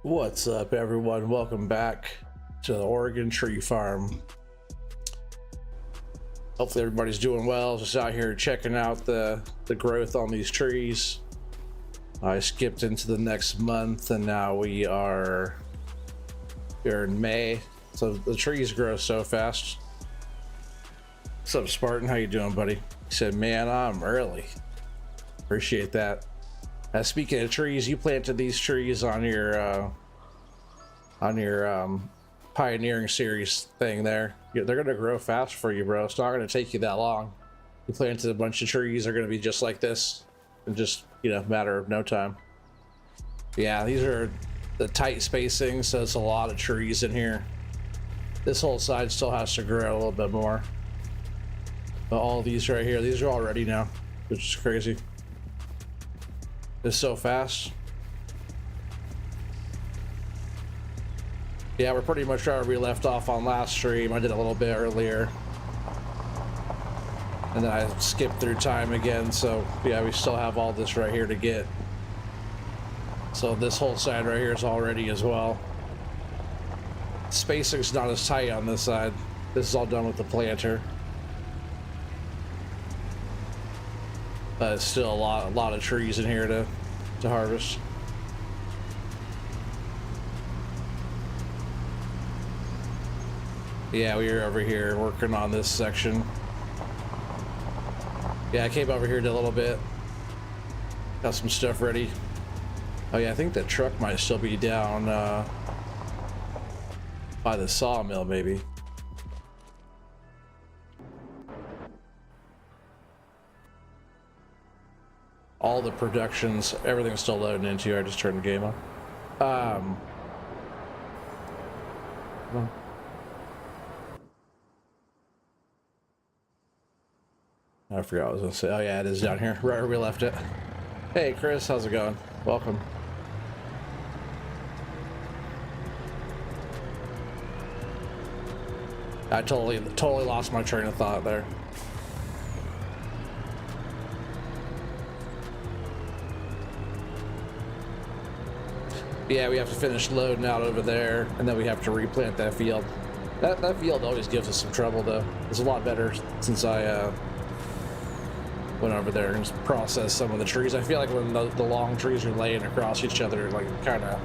What's up, everyone? Welcome back to the Oregon Tree Farm. Hopefully everybody's doing well. Just out here checking out the growth on these trees. I skipped into the next month and now we are here in May. So the trees grow so fast. What's up, Spartan? How you doing, buddy? He said, man, I'm early. Appreciate that. Speaking of trees, you planted these trees on your pioneering series thing there. They're gonna grow fast for you, bro. It's not gonna take you that long. You planted a bunch of trees, they're gonna be just like this in just, matter of no time. Yeah, these are the tight spacing, so it's a lot of trees in here. This whole side still has to grow a little bit more. But all these right here, these are all ready now, which is crazy. It's so fast. Yeah, we're pretty much where we left off on last stream. I did a little bit earlier. And then I skipped through time again, so yeah, we still have all this right here to get. So this whole side right here is all ready as well. Spacing's not as tight on this side. This is all done with the planter. But it's still a lot of trees in here to harvest. Yeah, we were over here working on this section. Yeah, I came over here did a little bit. Got some stuff ready. Oh yeah, I think the truck might still be down by the sawmill, maybe. All the productions, everything's still loading into. I just turned the game on. I forgot what I was gonna say. Oh yeah, it is down here, right where we left it. Hey Chris, how's it going? Welcome. I totally lost my train of thought there. Yeah, we have to finish loading out over there, and then we have to replant that field. That field always gives us some trouble, though. It's a lot better since I went over there and processed some of the trees. I feel like when the long trees are laying across each other, like, it kind of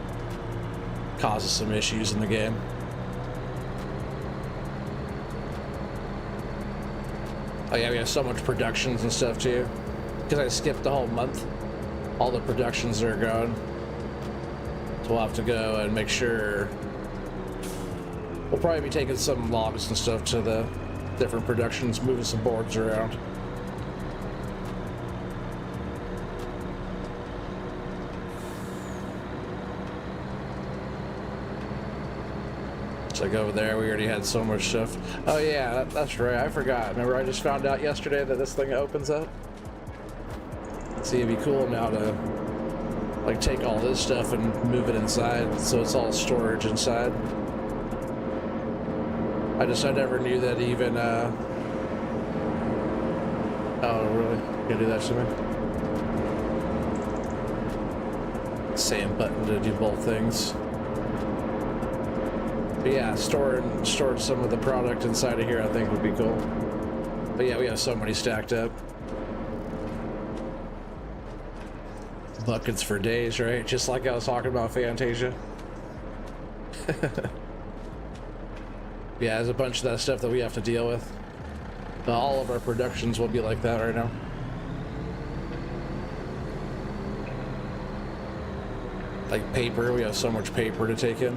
causes some issues in the game. Oh yeah, we have so much productions and stuff too. Because I skipped the whole month, all the productions are going. We'll have to go and make sure. We'll probably be taking some logs and stuff to the different productions, moving some boards around. It's like over there, we already had so much stuff. Oh yeah, that's right, I forgot. Remember I just found out yesterday that this thing opens up? See, it'd be cool now to like take all this stuff and move it inside, so it's all storage inside. I never knew that even oh really? You gonna do that to me? Same button to do both things. But yeah, storing some of the product inside of here I think would be cool. But yeah, we have so many stacked up. Buckets for days, right? Just like I was talking about Fantasia. Yeah, there's a bunch of that stuff that we have to deal with. All of our productions will be like that right now. Like paper, we have so much paper to take in.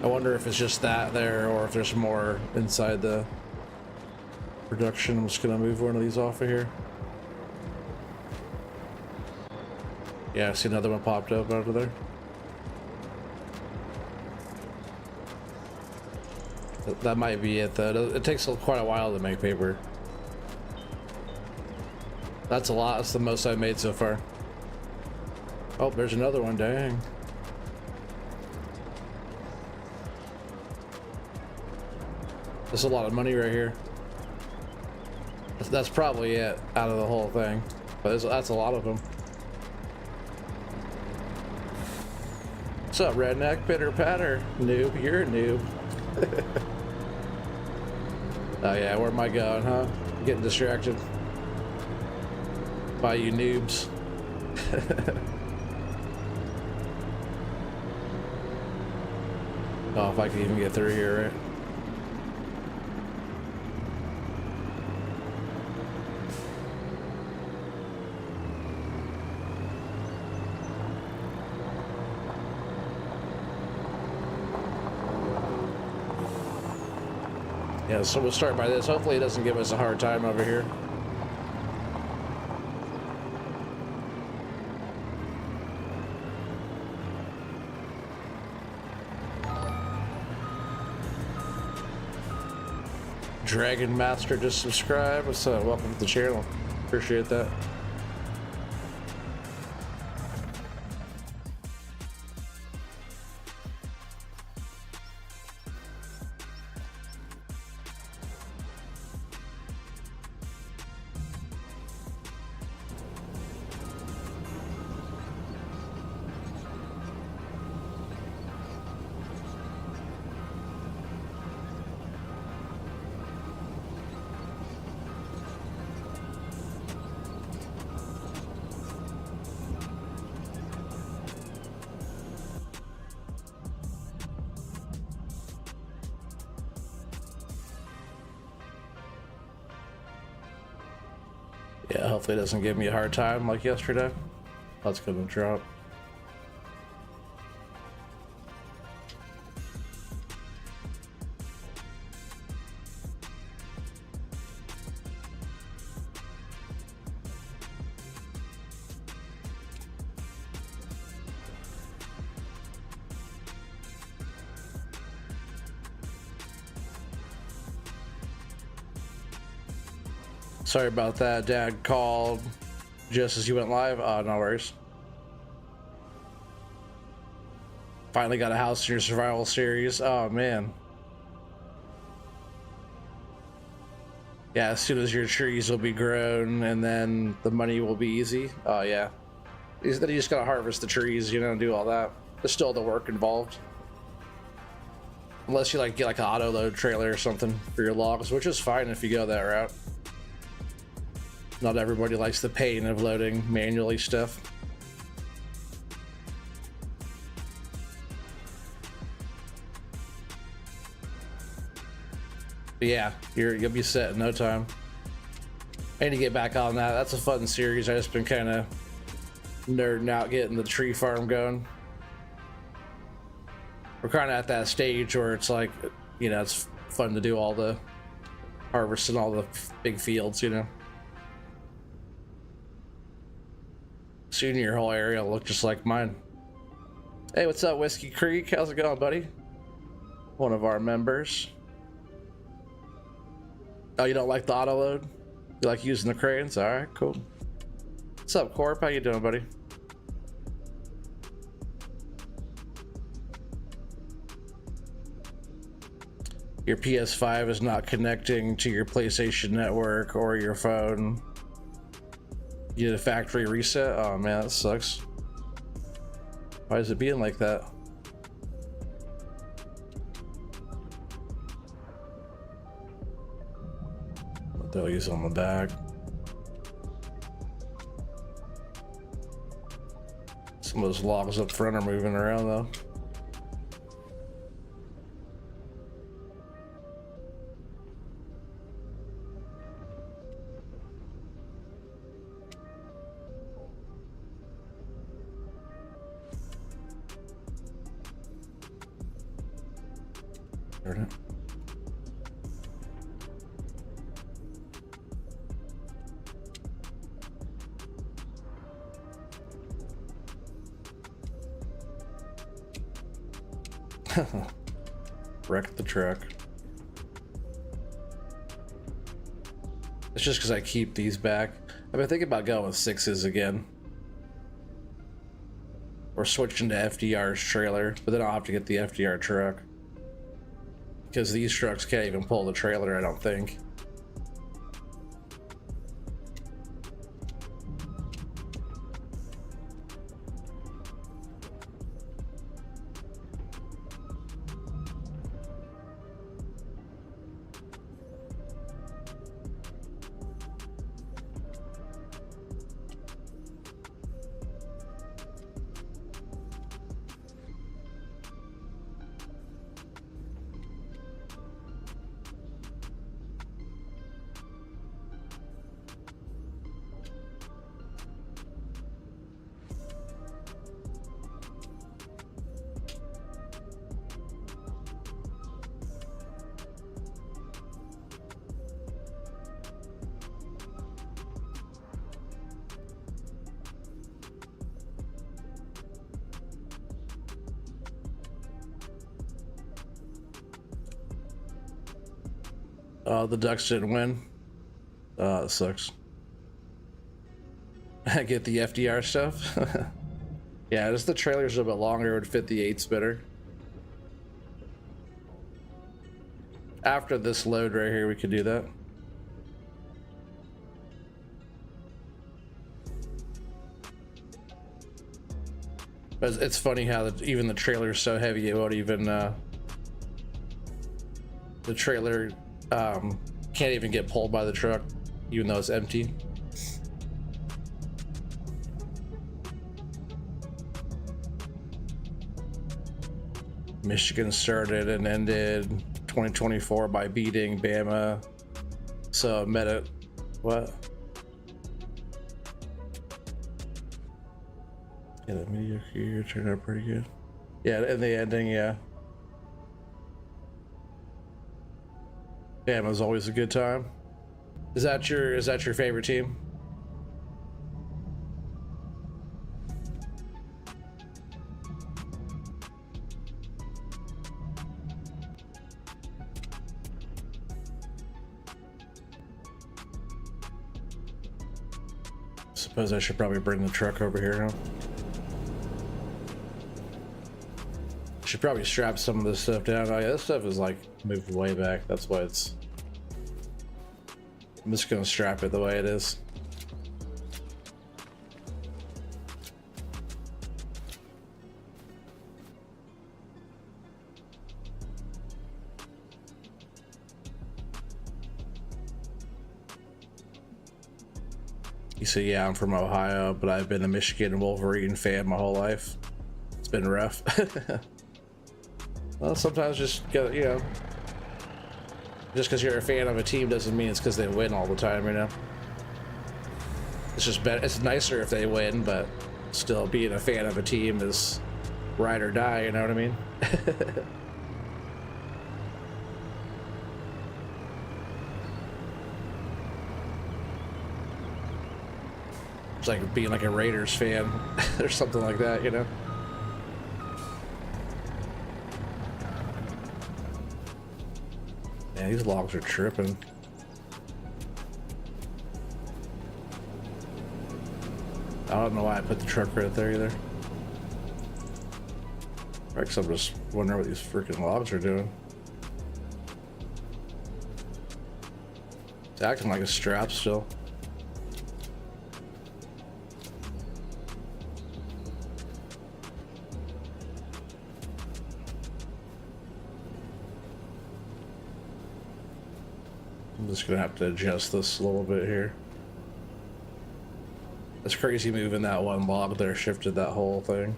I wonder if it's just that there or if there's more inside the production. I'm just gonna move one of these off of here. Yeah, I see another one popped up over there. That might be it though. It takes quite a while to make paper. That's a lot. That's the most I've made so far. Oh, there's another one. Dang. There's a lot of money right here. That's probably it out of the whole thing. But that's a lot of them. What's up, redneck? Pitter patter. Noob, you're a noob. Oh yeah, where am I going, huh? Getting distracted by you noobs. Oh, if I can even get through here, right? Yeah, so we'll start by this. Hopefully it doesn't give us a hard time over here. Dragon Master just subscribed. What's up? Welcome to the channel. Appreciate that. Yeah, hopefully it doesn't give me a hard time like yesterday. That's gonna drop. Sorry about that. Dad called just as you went live. Oh, no worries. Finally got a house in your survival series. Oh, man. Yeah, as soon as your trees will be grown and then the money will be easy. Oh, yeah. Then you just gotta harvest the trees, you know, and do all that. There's still the work involved. Unless you like get like an auto load trailer or something for your logs, which is fine if you go that route. Not everybody likes the pain of loading manually stuff. But yeah, you'll be set in no time. I need to get back on that. That's a fun series. I just been kind of nerding out getting the tree farm going. We're kind of at that stage where it's like, you know, it's fun to do all the harvest and all the big fields, you know. Soon your whole area will look just like mine. Hey, what's up, Whiskey Creek? How's it going, buddy? One of our members. Oh, you don't like the auto load? You like using the cranes? All right, cool. What's up, Corp? How you doing, buddy? Your PS5 is not connecting to your PlayStation Network or your phone. You did a factory reset? Oh man, that sucks. Why is it being like that? Throw these on the back. Some of those logs up front are moving around though. Wrecked the truck. It's just because I keep these back. I've been thinking about going with 6s again. Or switching to FDR's trailer, but then I'll have to get the FDR truck. Because these trucks can't even pull the trailer, I don't think. The Ducks didn't win. That sucks. I get the FDR stuff. Yeah, just the trailers a bit longer would fit the 8 spinner. After this load right here, we could do that. But it's funny how even the trailer is so heavy it won't even the trailer can't even get pulled by the truck even though it's empty. Michigan started and ended 2024 by beating Bama. So meta, what? Yeah, the mediocre year turned out pretty good. Yeah, in the ending, yeah. Bama's always a good time. Is that your favorite team? Suppose I should probably bring the truck over here now. Should probably strap some of this stuff down. Oh yeah, this stuff is like moved way back. That's why it's. I'm just gonna strap it the way it is. You see, yeah, I'm from Ohio, but I've been a Michigan Wolverine fan my whole life. It's been rough. Well, sometimes just get, you know, just because you're a fan of a team doesn't mean it's because they win all the time, you know. It's just better. It's nicer if they win, but still, being a fan of a team is ride or die. You know what I mean? It's like being like a Raiders fan or something like that, you know. Yeah, these logs are tripping. I don't know why I put the truck right there either. I guess I'm just wondering what these freaking logs are doing. It's acting like a strap still. I'm just gonna have to adjust this a little bit here. It's crazy moving that one log there, shifted that whole thing.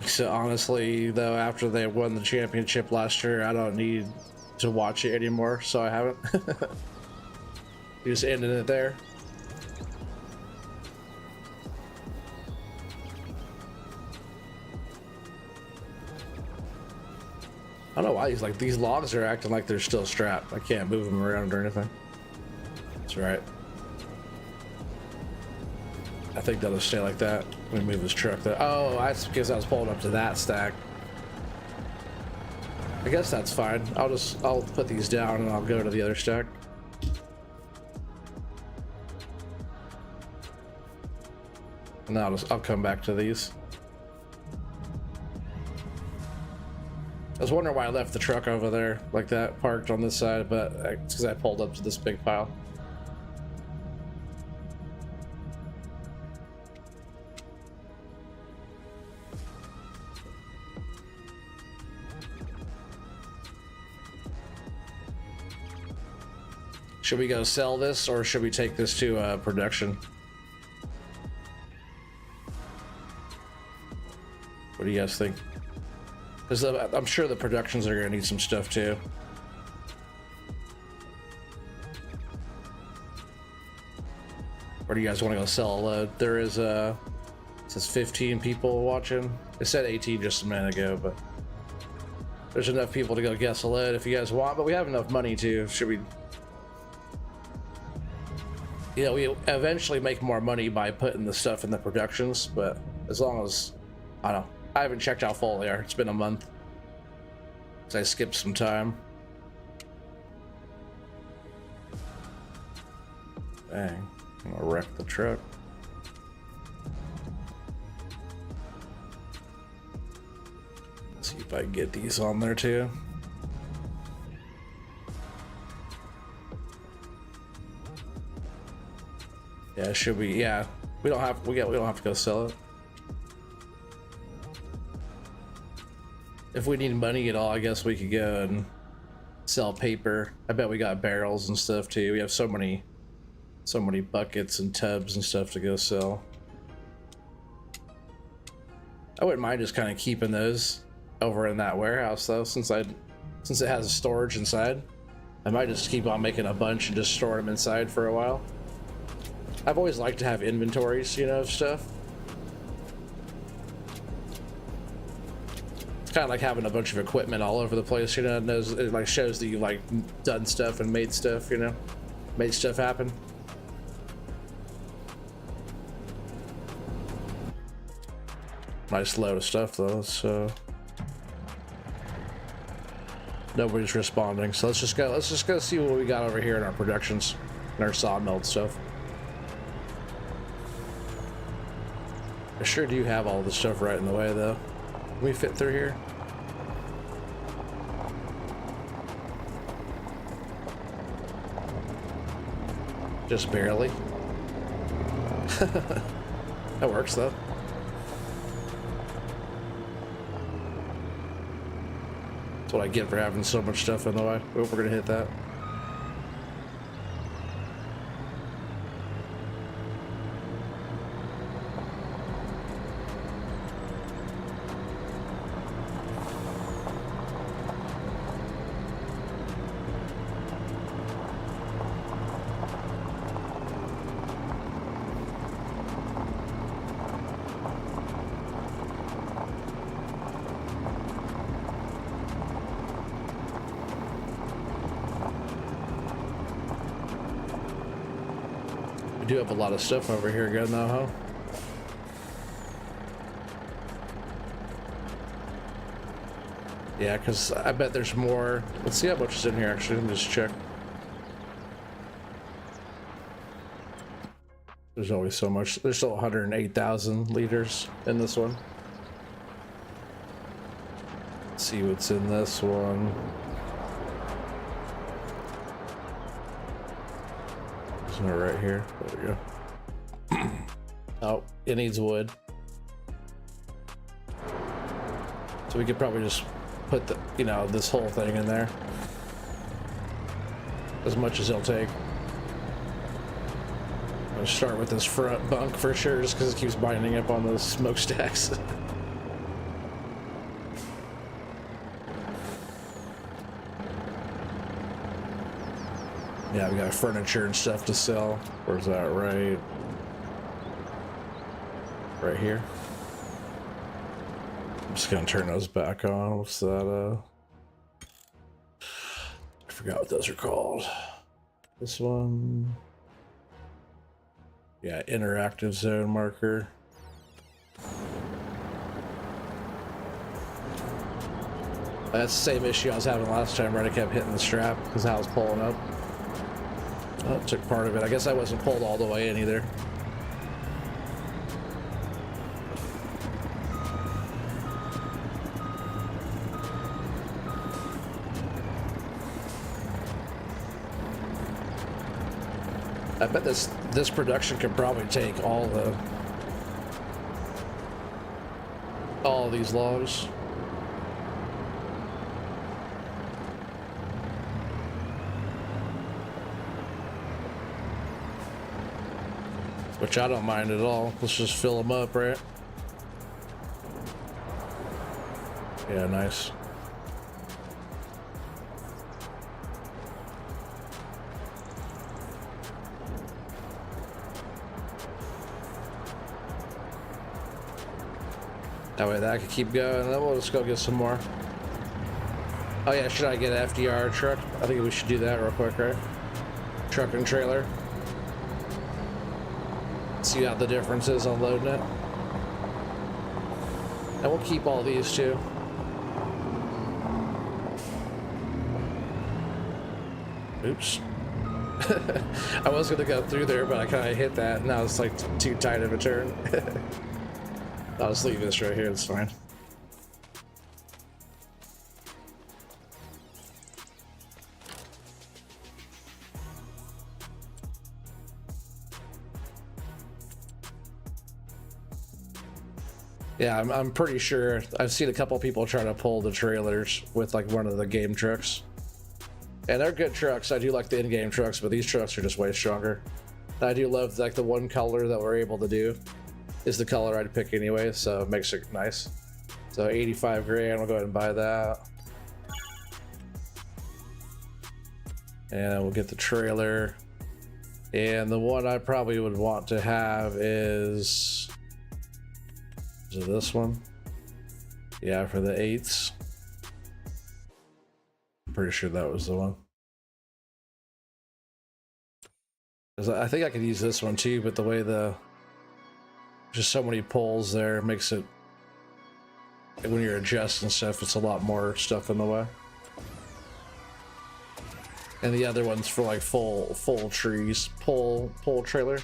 So honestly, though, after they won the championship last year, I don't need to watch it anymore, so I haven't. You just ended it there. I don't know why these logs are acting like they're still strapped. I can't move them around or anything. That's right. I think that'll stay like that. Let me move this truck there. Oh, that's because I was pulling up to that stack. I guess that's fine. I'll put these down and I'll go to the other stack. And then I'll come back to these. I was wondering why I left the truck over there like that, parked on this side, but it's because I pulled up to this big pile. Should we go sell this or should we take this to production? What do you guys think? Because I'm sure the productions are going to need some stuff too. Or do you guys want to go sell a load? There is it says 15 people watching. It said 18 just a minute ago, but there's enough people to go guess a load if you guys want. But we have enough money too. Should we you know, we eventually make more money by putting the stuff in the productions, but as long as, I don't know, I haven't checked how full they are. It's been a month. So I skipped some time. Dang, I'm gonna wreck the truck. Let's see if I can get these on there too. Yeah, should we? Yeah, we don't have to go sell it. If we need money at all, I guess we could go and sell paper. I bet we got barrels and stuff too. We have so many buckets and tubs and stuff to go sell. I wouldn't mind just kind of keeping those over in that warehouse though, since it has a storage inside. I might just keep on making a bunch and just store them inside for a while. I've always liked to have inventories, you know, of stuff. It's kind of like having a bunch of equipment all over the place, you know. It like shows that you've like done stuff and made stuff, you know, made stuff happen. Nice load of stuff though. So nobody's responding. So let's just go see what we got over here in our productions and our sawmill stuff. I sure do have all the stuff right in the way though. Can we fit through here? Just barely. That works though. That's what I get for having so much stuff in the way. Oh, we're gonna hit that. Do have a lot of stuff over here again though, huh? Yeah, because I bet there's more. Let's see how much is in here actually. Let me just check. There's always so much. There's still 108,000 liters in this one. Let's see what's in this one. Right here. There we go. Oh, it needs wood. So we could probably just put the, you know, this whole thing in there. As much as it'll take. I'm gonna start with this front bunk for sure, just because it keeps binding up on those smokestacks. Yeah, we got furniture and stuff to sell. Where's that? Right here. I'm just gonna turn those back on. What's that? I forgot what those are called. This one. Yeah, interactive zone marker. That's the same issue I was having last time, right? I kept hitting the strap because I was pulling up. Oh, it took part of it. I guess I wasn't pulled all the way in either. I bet this production could probably take all these logs. Which I don't mind at all. Let's just fill them up, right? Yeah, nice. That way that I could keep going, and then we'll just go get some more. Oh yeah, should I get an FDR truck? I think we should do that real quick, right? Truck and trailer. see how the difference is on loading it. And we'll keep all these too. Oops. I was gonna go through there, but I kind of hit that, and now it's like too tight of a turn. I'll just leave this right here, it's fine. Yeah, I'm pretty sure I've seen a couple people try to pull the trailers with like one of the game trucks. And they're good trucks. I do like the in-game trucks, but these trucks are just way stronger. And I do love like the one color that we're able to do is the color I'd pick anyway, so it makes it nice. So 85 grand, we'll go ahead and buy that. And we'll get the trailer. And the one I probably would want to have is it this one? Yeah, for the 8s. Pretty sure that was the one. I think I could use this one too, but the way just so many poles there makes it, when you're adjusting stuff, it's a lot more stuff in the way. And the other one's for like full trees, pole trailer.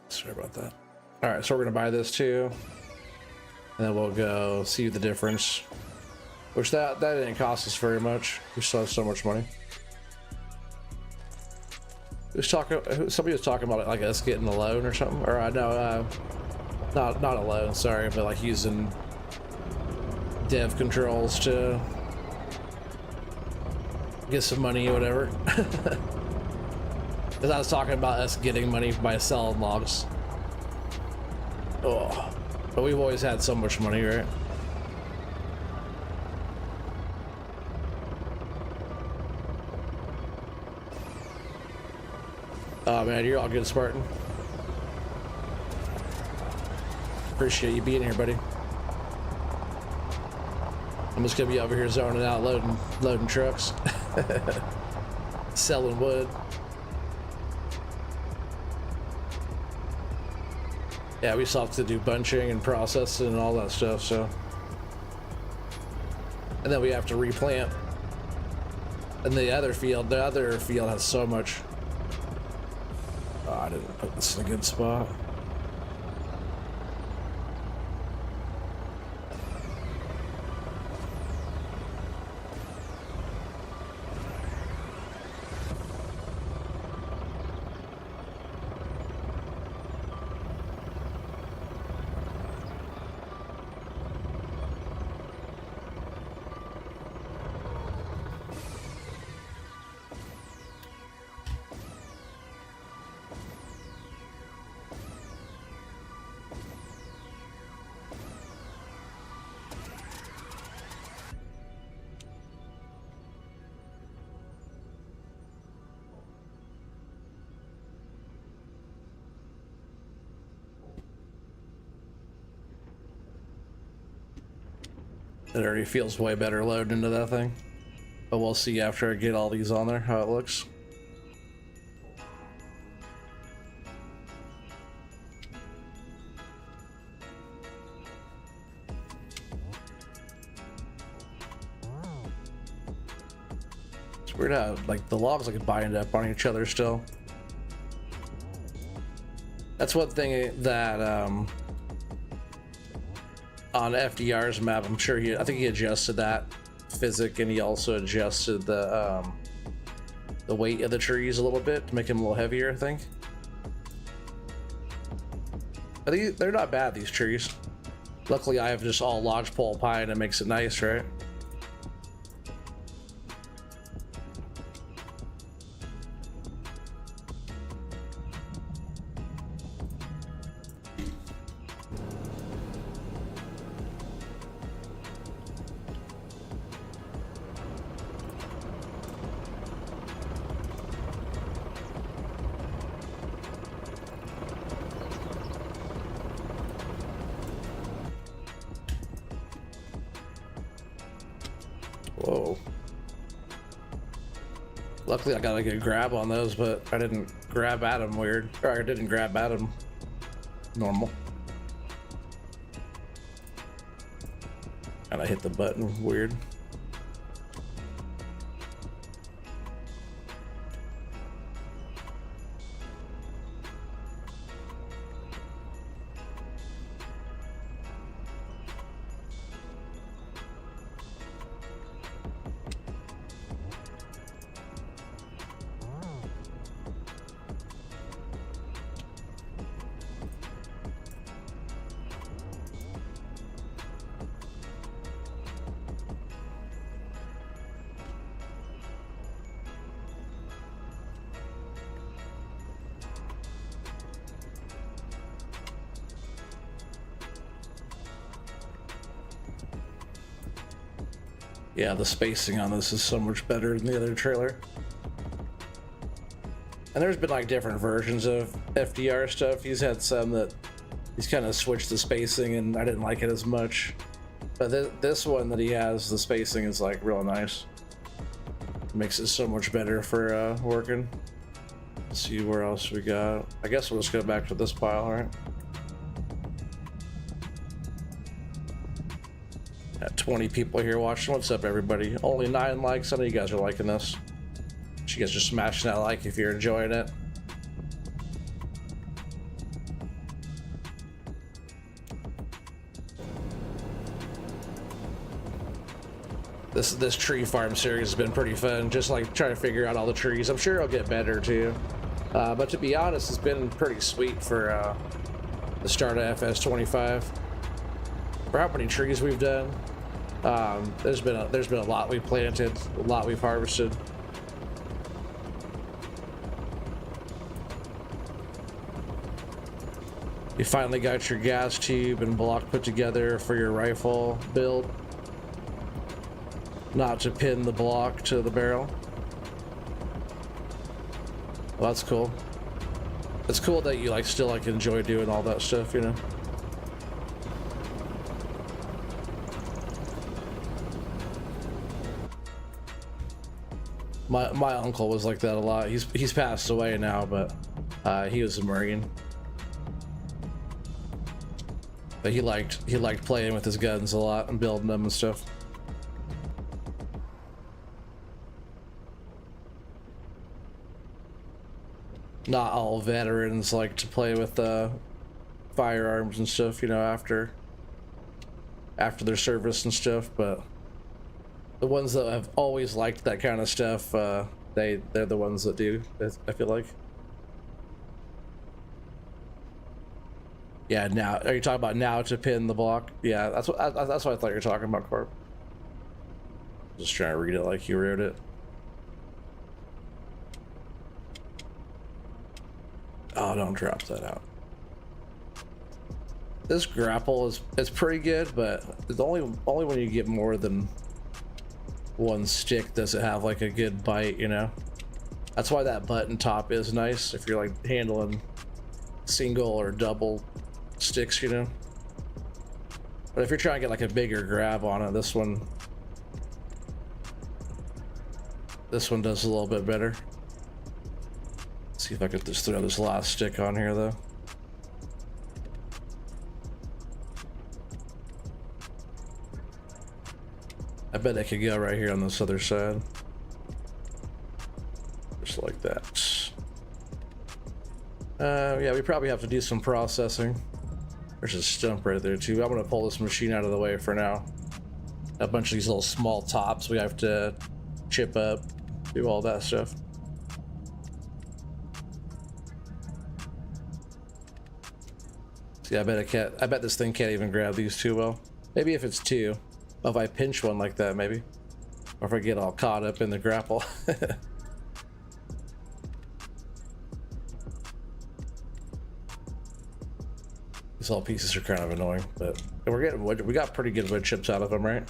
Sorry about that. All right, so we're gonna buy this too, and then we'll go see the difference. Which that didn't cost us very much. We still have so much money. Somebody was talking about it, like us getting a loan or something, or no, not a loan. Sorry, but like using dev controls to get some money or whatever. Because I was talking about us getting money by selling logs. Oh, but we've always had so much money, right? Oh man, you're all good, Spartan. Appreciate you being here, buddy. I'm just gonna be over here zoning out, loading trucks, selling wood. Yeah, we still have to do bunching and processing and all that stuff, so. And then we have to replant. And the other field has so much. Oh, I didn't put this in a good spot. It already feels way better loading into that thing. But we'll see after I get all these on there how it looks. It's weird how like the logs like bind up on each other still. That's one thing that on FDR's map, I'm sure I think he adjusted that physics, and he also adjusted the weight of the trees a little bit to make them a little heavier, I think. They're not bad, these trees. Luckily, I have just all lodgepole pine, and it makes it nice, right? Whoa. Luckily I got a good grab on those, but I didn't grab at them weird. Or I didn't grab at them normal. And I hit the button weird. Yeah, the spacing on this is so much better than the other trailer. And there's been like different versions of FDR stuff. He's had some that he's kind of switched the spacing and I didn't like it as much. But this one that he has, the spacing is like real nice. Makes it so much better for working. Let's see where else we got. I guess we'll just go back to this pile, right? Got 20 people here watching. What's up, everybody? Only 9 likes. I know you guys are liking this. You guys just smashing that like if you're enjoying it. This tree farm series has been pretty fun. Just like trying to figure out all the trees. I'm sure it'll get better too. But to be honest, it's been pretty sweet for the start of FS25. For how many trees we've done. There's been a lot we've planted, a lot we've harvested. You finally got your gas tube and block put together for your rifle build. Not to pin the block to the barrel. Well, that's cool. It's cool that you like still like enjoy doing all that stuff, you know. My uncle was like that a lot. He's passed away now, but he was a Marine. But he liked playing with his guns a lot and building them and stuff. Not all veterans like to play with firearms and stuff, you know, after their service and stuff, but the ones that have always liked that kind of stuff, they're the ones that do, I feel like. Yeah, now, are you talking about now to pin the block? Yeah, that's what I thought you were talking about, Corp. Just trying to read it like you wrote it. Oh, don't drop that out. This grapple is pretty good, but it's only when you get more than one stick does it have like a good bite, you know. That's why that button top is nice if you're like handling single or double sticks, you know. But if you're trying to get like a bigger grab on it, this one does a little bit better. Let's see if I could just throw this last stick on here though. I bet I could go right here on this other side. Just like that. Yeah, we probably have to do some processing. There's a stump right there too. I'm gonna pull this machine out of the way for now. A bunch of these little small tops we have to chip up, do all that stuff. See, I bet this thing can't even grab these too well. Maybe if it's two. If I pinch one like that, maybe. Or if I get all caught up in the grapple. These all pieces are kind of annoying, but we're getting wood. We got pretty good wood chips out of them, right?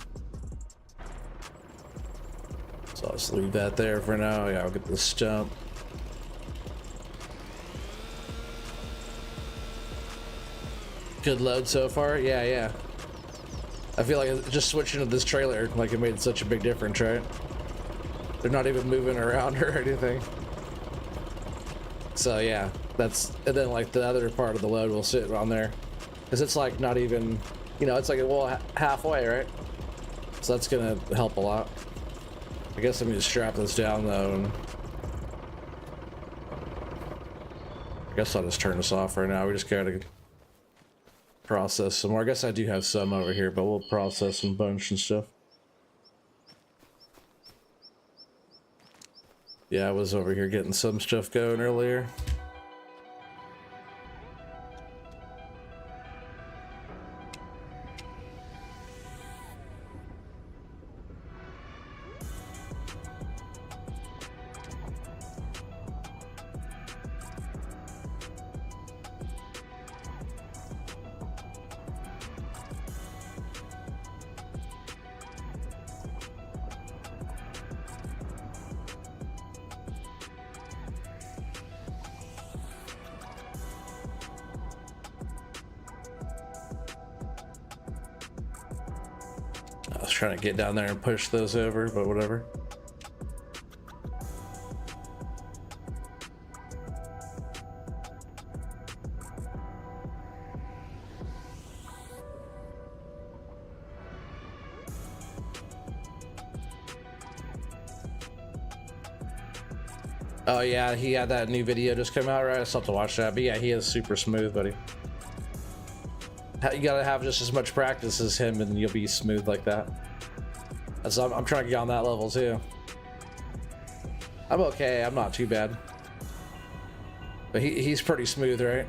So I'll just leave that there for now. Yeah, I'll get the stump. Good load so far. Yeah. I feel like just switching to this trailer, like it made such a big difference, right? They're not even moving around or anything. So yeah, that's, and then like the other part of the load will sit on there. Cause it's like not even, you know, it's like, well, halfway, right? So that's gonna help a lot. I guess I'm gonna strap this down though, and I guess I'll just turn this off right now. We just gotta process some more. I guess I do have some over here, but we'll process some bunch and stuff. Yeah, I was over here getting some stuff going earlier. I was trying to get down there and push those over, but whatever. Oh yeah, he had that new video just come out, right? I still have to watch that, but yeah, he is super smooth, buddy. You gotta have just as much practice as him and you'll be smooth like that. So I'm trying to get on that level too. I'm okay, I'm not too bad. But he's pretty smooth, right?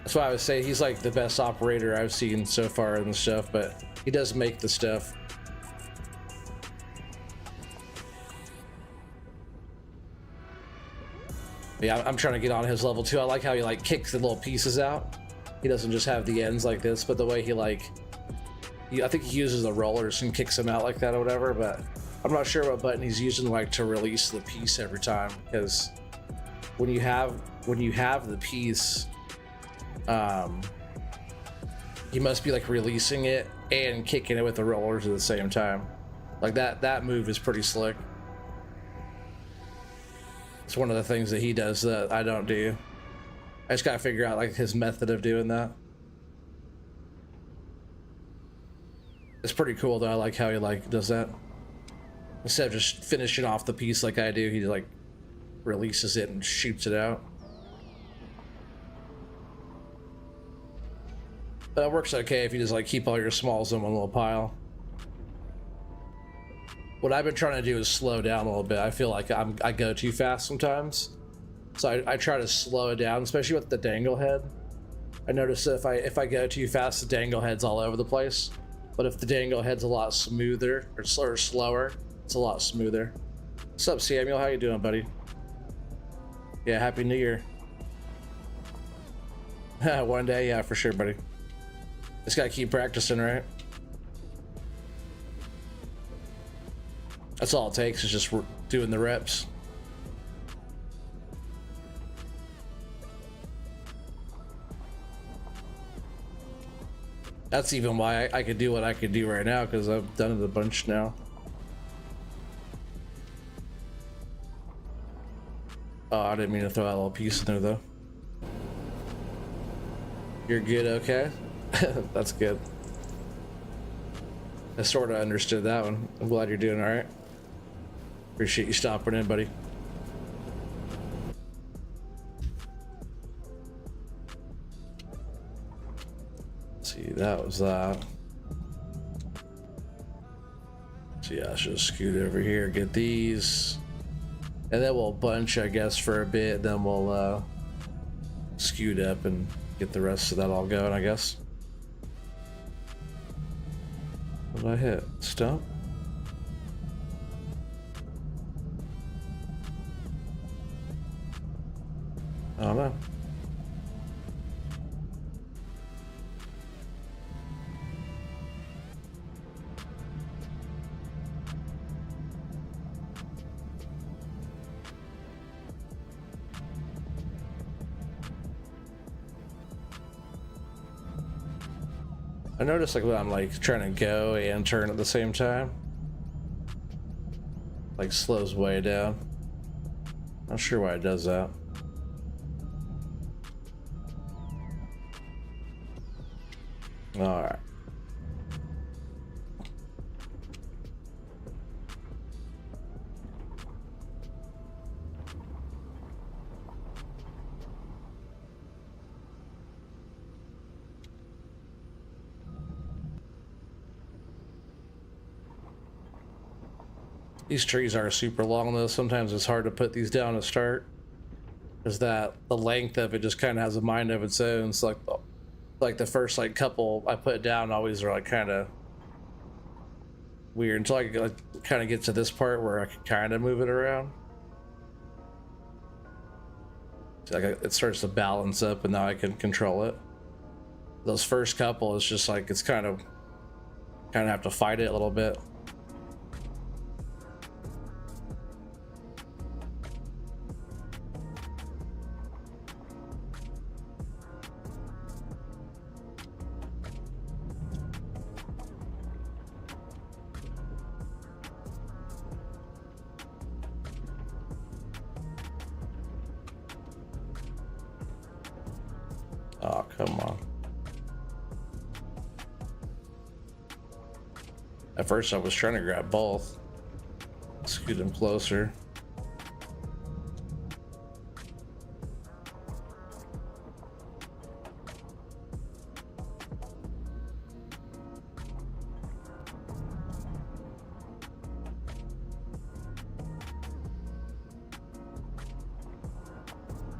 That's why I would say he's like the best operator I've seen so far in the stuff, but he does make the stuff. Yeah, I'm trying to get on his level too. I like how he like kicks the little pieces out. He doesn't just have the ends like this, but the way he like, I think he uses the rollers and kicks them out like that or whatever, but I'm not sure what button he's using like to release the piece every time, because when you have the piece, he must be like releasing it and kicking it with the rollers at the same time. Like that move is pretty slick. It's one of the things that he does that I don't do. I just gotta figure out like his method of doing that. It's pretty cool though. I like how he like does that. Instead of just finishing off the piece like I do, he like releases it and shoots it out. But it works okay if you just like keep all your smalls in one little pile. What I've been trying to do is slow down a little bit. I feel like I go too fast sometimes, so I try to slow it down, especially with the dangle head. I notice that if I go too fast, the dangle head's all over the place. But if the dangle head's a lot smoother or slower, it's a lot smoother. What's up, Samuel? How you doing, buddy? Yeah, Happy New Year. One day, yeah, for sure, buddy. Just gotta keep practicing, right? That's all it takes, is just doing the reps. That's even why I could do what I could do right now, because I've done it a bunch now. Oh, I didn't mean to throw that little piece in there though. You're good, okay? That's good. I sort of understood that one. I'm glad you're doing all right. Appreciate you stopping in, buddy. Let's see, that was that. So yeah, I should just scoot over here, get these. And then we'll bunch, I guess, for a bit. Then we'll scoot up and get the rest of that all going, I guess. What did I hit? Stump? I don't know. I notice like when I'm like trying to go and turn at the same time, like slows way down. Not sure why it does that. All right. These trees are super long though. Sometimes it's hard to put these down to start. Is that the length of it just kind of has a mind of its own. It's like the first like couple I put down always are like kind of weird until I like, kind of get to this part where I can kind of move it around. So, like it starts to balance up and now I can control it. Those first couple is just like it's kind of have to fight it a little bit. Oh, come on. At first I was trying to grab both. Scoot them closer.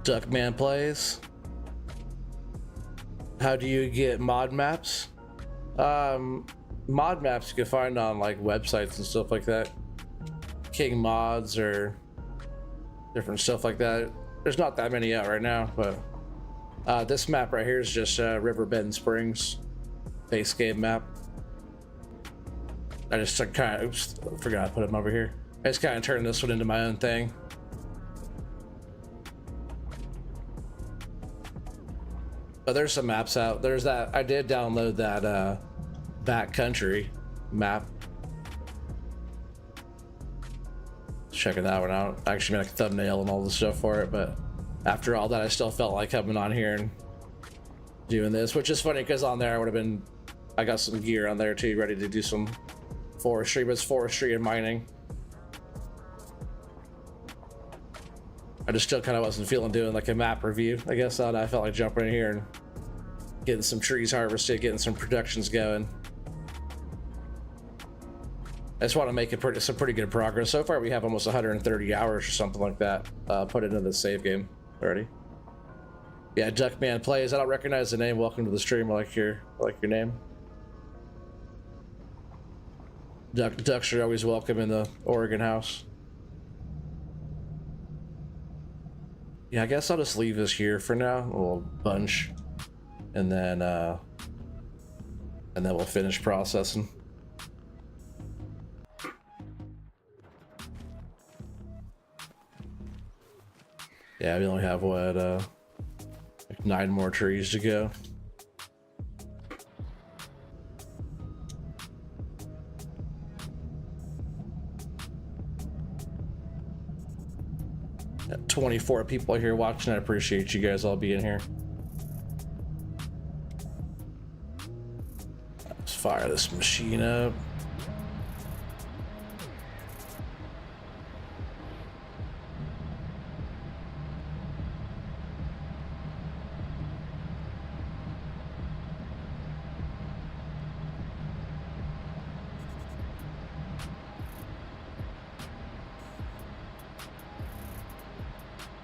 Duckman plays. How do you get mod maps? Mod maps you can find on like websites and stuff like that. King mods or different stuff like that. There's not that many out right now, but this map right here is just Riverbend Springs base game map. I just kind of, oops, forgot to put them over here. I just kind of turned this one into my own thing. But there's some maps out. There's that, I did download that backcountry map. Checking that one out. I actually made a thumbnail and all the stuff for it, but after all that I still felt like coming on here and doing this, which is funny because on there I would have been, I got some gear on there too, ready to do some forestry, but it's forestry and mining. I just still kind of wasn't feeling doing like a map review. I guess I felt like jumping in here and getting some trees harvested, getting some productions going. I just want to make it some pretty good progress. So far we have almost 130 hours or something like that put into the save game already. Yeah, Duckman plays. I don't recognize the name. Welcome to the stream. I like your name. Ducks are always welcome in the Oregon house. Yeah, I guess I'll just leave this here for now, a little bunch, and then we'll finish processing. Yeah, we only have what, like 9 more trees to go. Got 24 people here watching. I appreciate you guys all being here. Let's fire this machine up.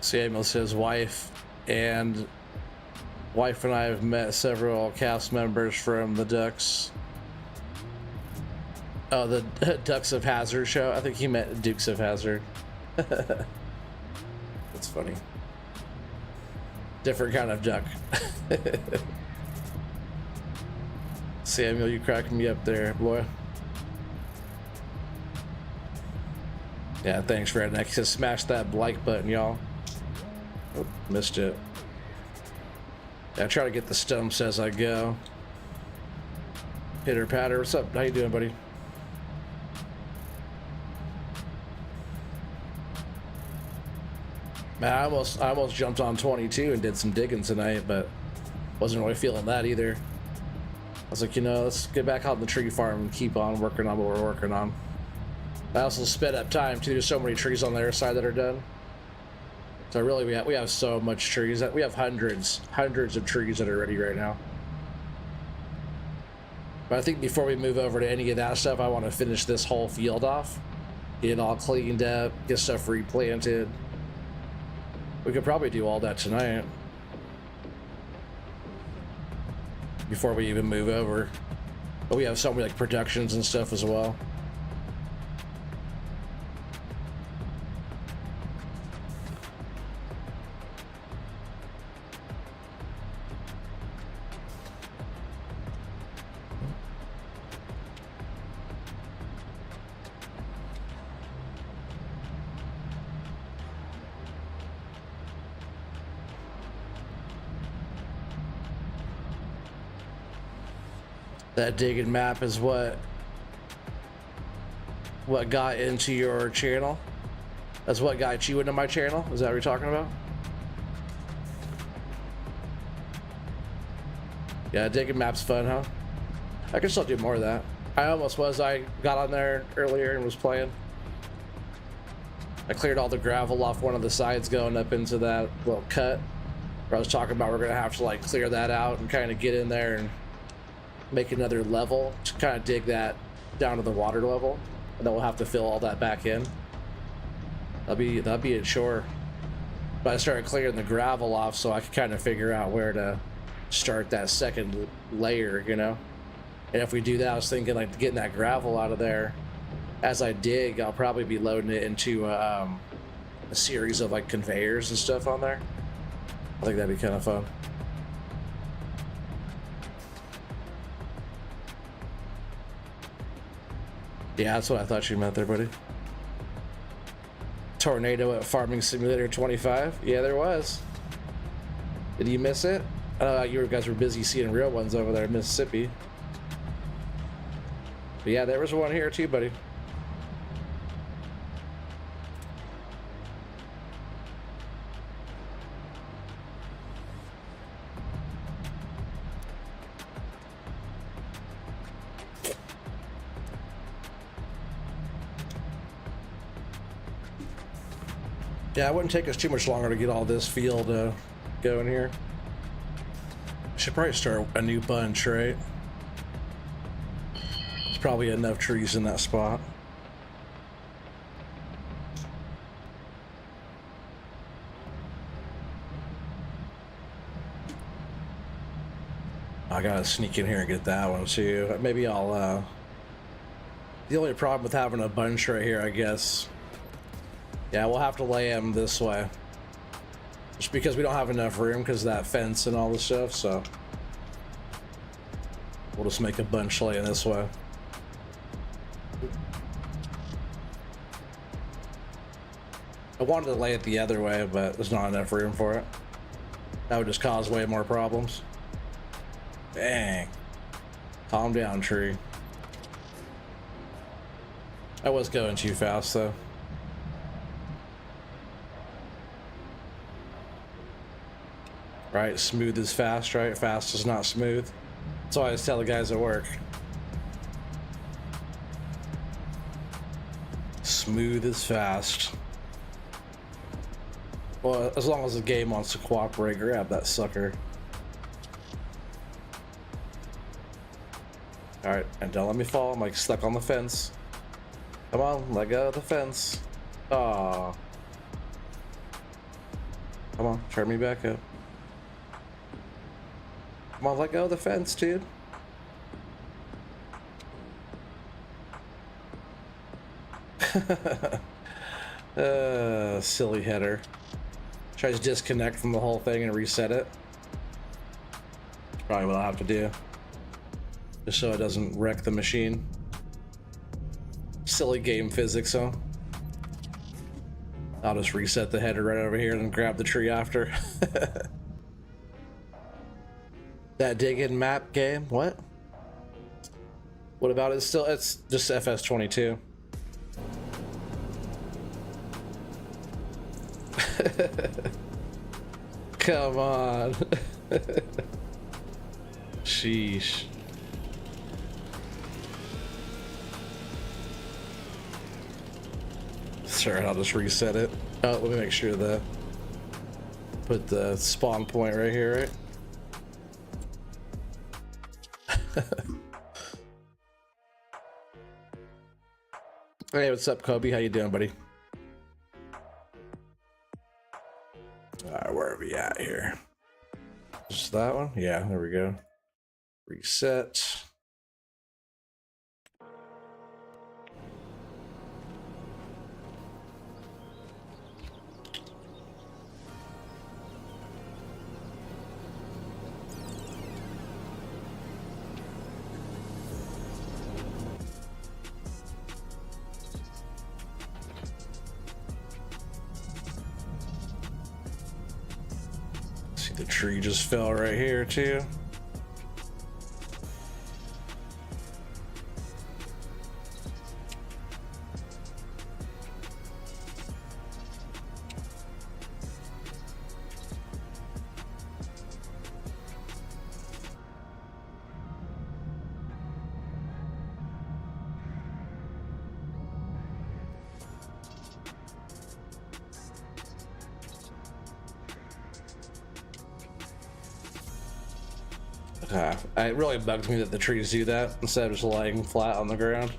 Samuel says wife and I have met several cast members from the Ducks. Oh, the Ducks of Hazzard show. I think he meant Dukes of Hazzard. That's funny. Different kind of duck. Samuel, you cracking me up there, boy. Yeah, thanks, Redneck. He says smash that like button, y'all. Oh, missed it. Yeah, I try to get the stumps as I go. Pitter patter, what's up? How you doing, buddy? Man, I almost jumped on 22 and did some digging tonight, but wasn't really feeling that either. I was like, you know, let's get back out in the tree farm and keep on working on what we're working on. I also sped up time too. There's so many trees on the other side that are done. So really, we have so much trees that we have hundreds of trees that are ready right now. But I think before we move over to any of that stuff, I want to finish this whole field off, get it all cleaned up, get stuff replanted. We could probably do all that tonight before we even move over. But we have so many like productions and stuff as well. That digging map is what got into your channel? That's what got you into my channel? Is that what you're talking about? Yeah, digging map's fun, huh? I can still do more of that. I almost was. I got on there earlier and was playing. I cleared all the gravel off one of the sides going up into that little cut where I was talking about we're gonna have to like clear that out and kind of get in there and make another level to kind of dig that down to the water level, and then we'll have to fill all that back in. That'd be a chore. But I started clearing the gravel off so I could kind of figure out where to start that second layer, you know. And if we do that, I was thinking like getting that gravel out of there. As I dig, I'll probably be loading it into a series of like conveyors and stuff on there. I think that'd be kind of fun. Yeah, that's what I thought you meant there, buddy. Tornado at Farming Simulator 25? Yeah, there was. Did you miss it? You guys were busy seeing real ones over there in Mississippi. But yeah, there was one here too, buddy. Yeah, it wouldn't take us too much longer to get all this field going here. Should probably start a new bunch, right? There's probably enough trees in that spot. I gotta sneak in here and get that one too. Maybe I'll, the only problem with having a bunch right here, I guess. Yeah, we'll have to lay them this way. Just because we don't have enough room because of that fence and all this stuff, so. We'll just make a bunch laying this way. I wanted to lay it the other way, but there's not enough room for it. That would just cause way more problems. Dang. Calm down, tree. I was going too fast, though. Right, smooth is fast, right? Fast is not smooth. That's why I always tell the guys at work. Smooth is fast. Well, as long as the game wants to cooperate, grab that sucker. Alright, and don't let me fall. I'm like stuck on the fence. Come on, let go of the fence. Aww. Come on, turn me back up. Come on, let go of the fence, dude. Silly header. Tries to disconnect from the whole thing and reset it. Probably what I'll have to do. Just so it doesn't wreck the machine. Silly game physics, huh? I'll just reset the header right over here and grab the tree after. That digging map game? What? What about it? Still, it's just FS22. Come on. Sheesh. Sure, I'll just reset it. Oh, let me make sure that put the spawn point right here, right? Hey, what's up, Kobe? How you doing, buddy? Alright, where are we at here? Just that one? Yeah, there we go. Reset. See, the tree just fell right here too. It really bugs me that the trees do that instead of just laying flat on the ground.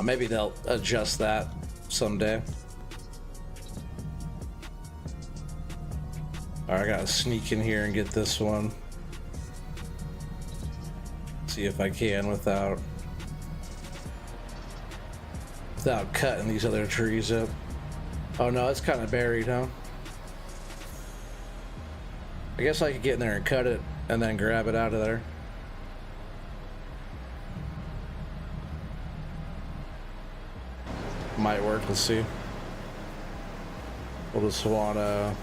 Maybe they'll adjust that someday. All right, I gotta sneak in here and get this one. See if I can without cutting these other trees up. Oh no, it's kind of buried, huh? I guess I could get in there and cut it and then grab it out of there. Might work, let's see. We'll just wanna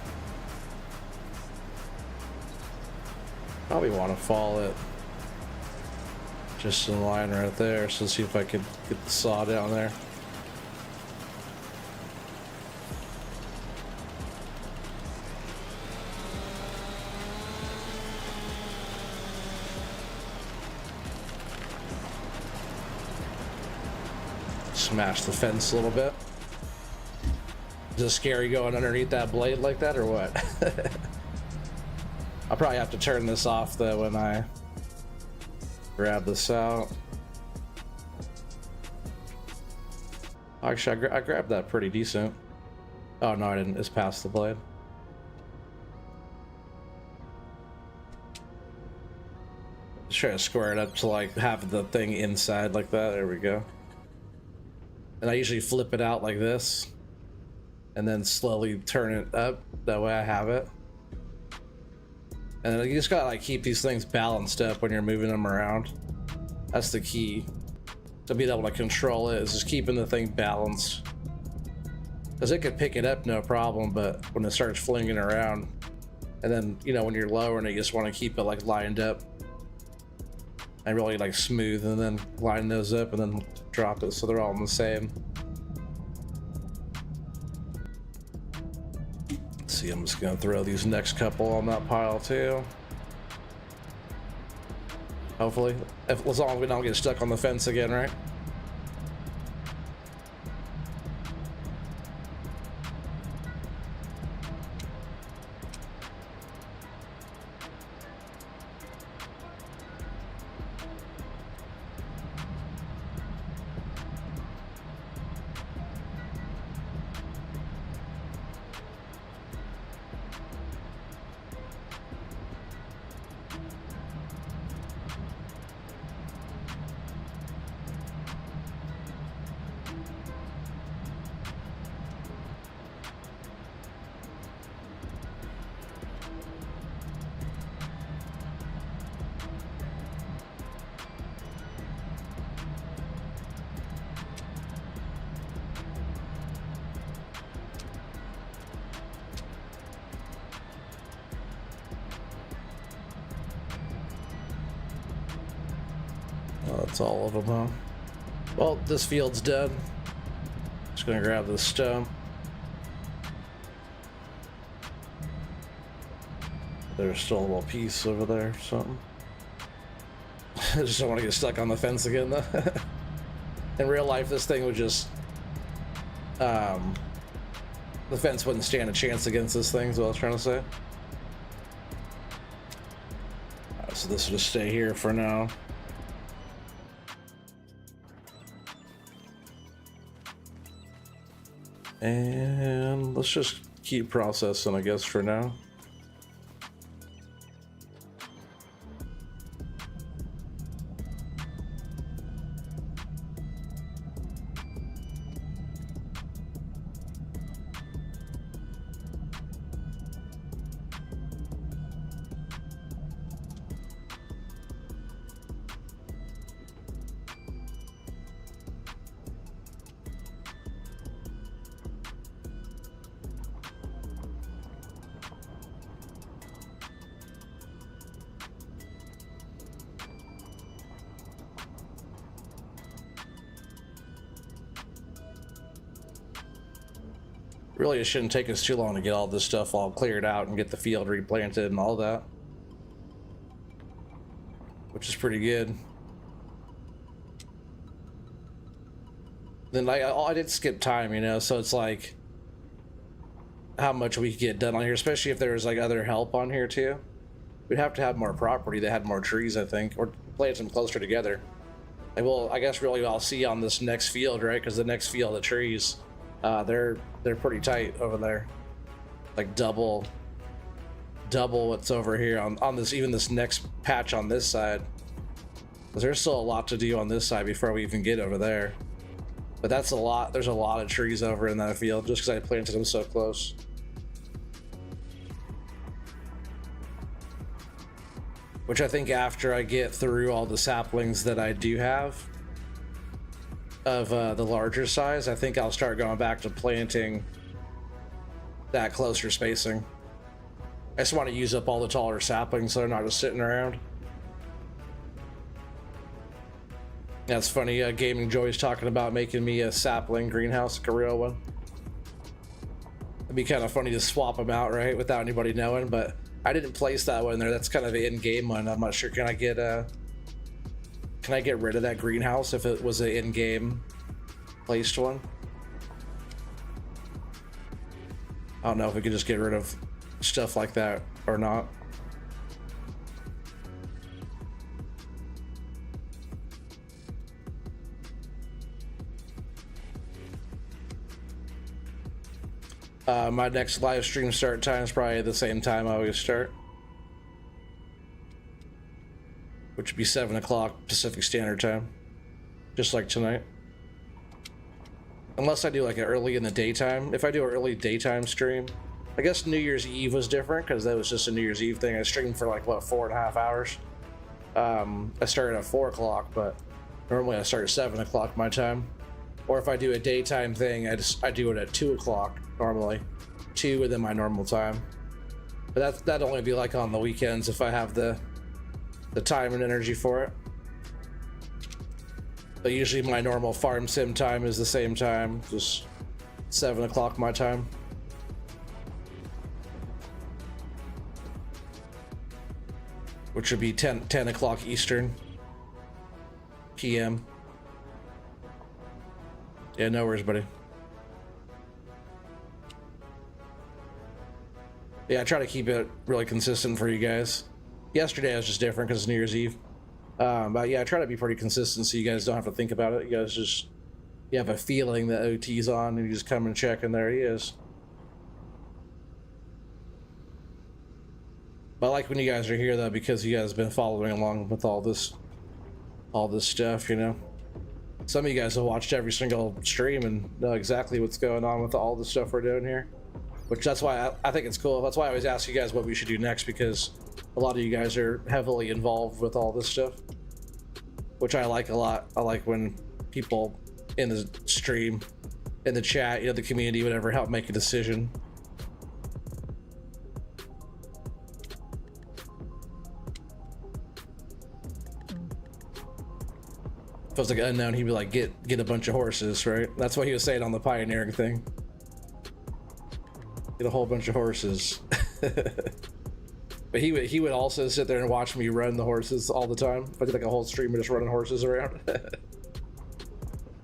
probably want to fall it just in line right there, so let's see if I can get the saw down there. Smash the fence a little bit. Is it scary going underneath that blade like that or what? I'll probably have to turn this off though when I grab this out. Actually, I grabbed that pretty decent. Oh no, I didn't. It's past the blade. Just try to square it up to like have the thing inside like that. There we go. And I usually flip it out like this and then slowly turn it up. That way I have it. And then you just gotta like keep these things balanced up when you're moving them around. That's the key to be able to control it, is just keeping the thing balanced. Because it could pick it up no problem, but when it starts flinging around, and then, you know, when you're lowering it, you just want to keep it like lined up and really like smooth, and then line those up and then drop it so they're all in the same. See, I'm just gonna throw these next couple on that pile too. Hopefully, as long as we don't get stuck on the fence again, right? That's all of them, huh? Well, this field's dead. Just gonna grab this stump. There's still a little piece over there or something. I just don't want to get stuck on the fence again, though. In real life, this thing would just... the fence wouldn't stand a chance against this thing, is what I was trying to say. Alright, so this will just stay here for now. And let's just keep processing, I guess, for now. Really, it shouldn't take us too long to get all this stuff all cleared out and get the field replanted and all that, which is pretty good. Then I did skip time, you know, so it's like how much we could get done on here, especially if there was like other help on here too. We'd have to have more property that had more trees, I think, or plant them closer together. Like, well, I guess really I'll see on this next field, right? Because the next field of trees, they're pretty tight over there, like double what's over here on this, even this next patch on this side, because there's still a lot to do on this side before we even get over there. But that's a lot. There's a lot of trees over in that field just because I planted them so close. Which I think after I get through all the saplings that I do have of the larger size, I think I'll start going back to planting that closer spacing. I just want to use up all the taller saplings so they're not just sitting around. That's funny, Gaming Joy's talking about making me a sapling greenhouse, like a real one. It'd be kind of funny to swap them out, right, without anybody knowing, but I didn't place that one there. That's kind of an in-game one. I'm not sure, can I get rid of that greenhouse if it was an in-game placed one? I don't know if we could just get rid of stuff like that or not. My next live stream start time is probably the same time I always start, which would be 7 o'clock Pacific Standard Time, just like tonight. Unless I do like an early in the daytime. If I do an early daytime stream, I guess New Year's Eve was different because that was just a New Year's Eve thing. I streamed for like, what, 4.5 hours? I started at 4 o'clock, but normally I start at 7 o'clock my time. Or if I do a daytime thing, I do it at 2 o'clock normally, 2 within my normal time. But that'd only be like on the weekends if I have the time and energy for it. But usually my normal farm sim time is the same time, just 7 o'clock my time. Which would be 10 o'clock Eastern PM. Yeah, no worries, buddy. Yeah, I try to keep it really consistent for you guys. Yesterday was just different because it's New Year's Eve. But yeah, I try to be pretty consistent so you guys don't have to think about it. You guys just, you have a feeling that OT's on and you just come and check and there he is. But I like when you guys are here though, because you guys have been following along with all this stuff, you know. Some of you guys have watched every single stream and know exactly what's going on with all the stuff we're doing here. Which that's why I think it's cool. That's why I always ask you guys what we should do next, because a lot of you guys are heavily involved with all this stuff, which I like a lot. I like when people in the stream, in the chat, you know, the community, whatever, help make a decision. If it was like unknown, he'd be like, get a bunch of horses, right? That's what he was saying on the pioneering thing. Get a whole bunch of horses. But he would also sit there and watch me run the horses all the time. I did like a whole stream of just running horses around.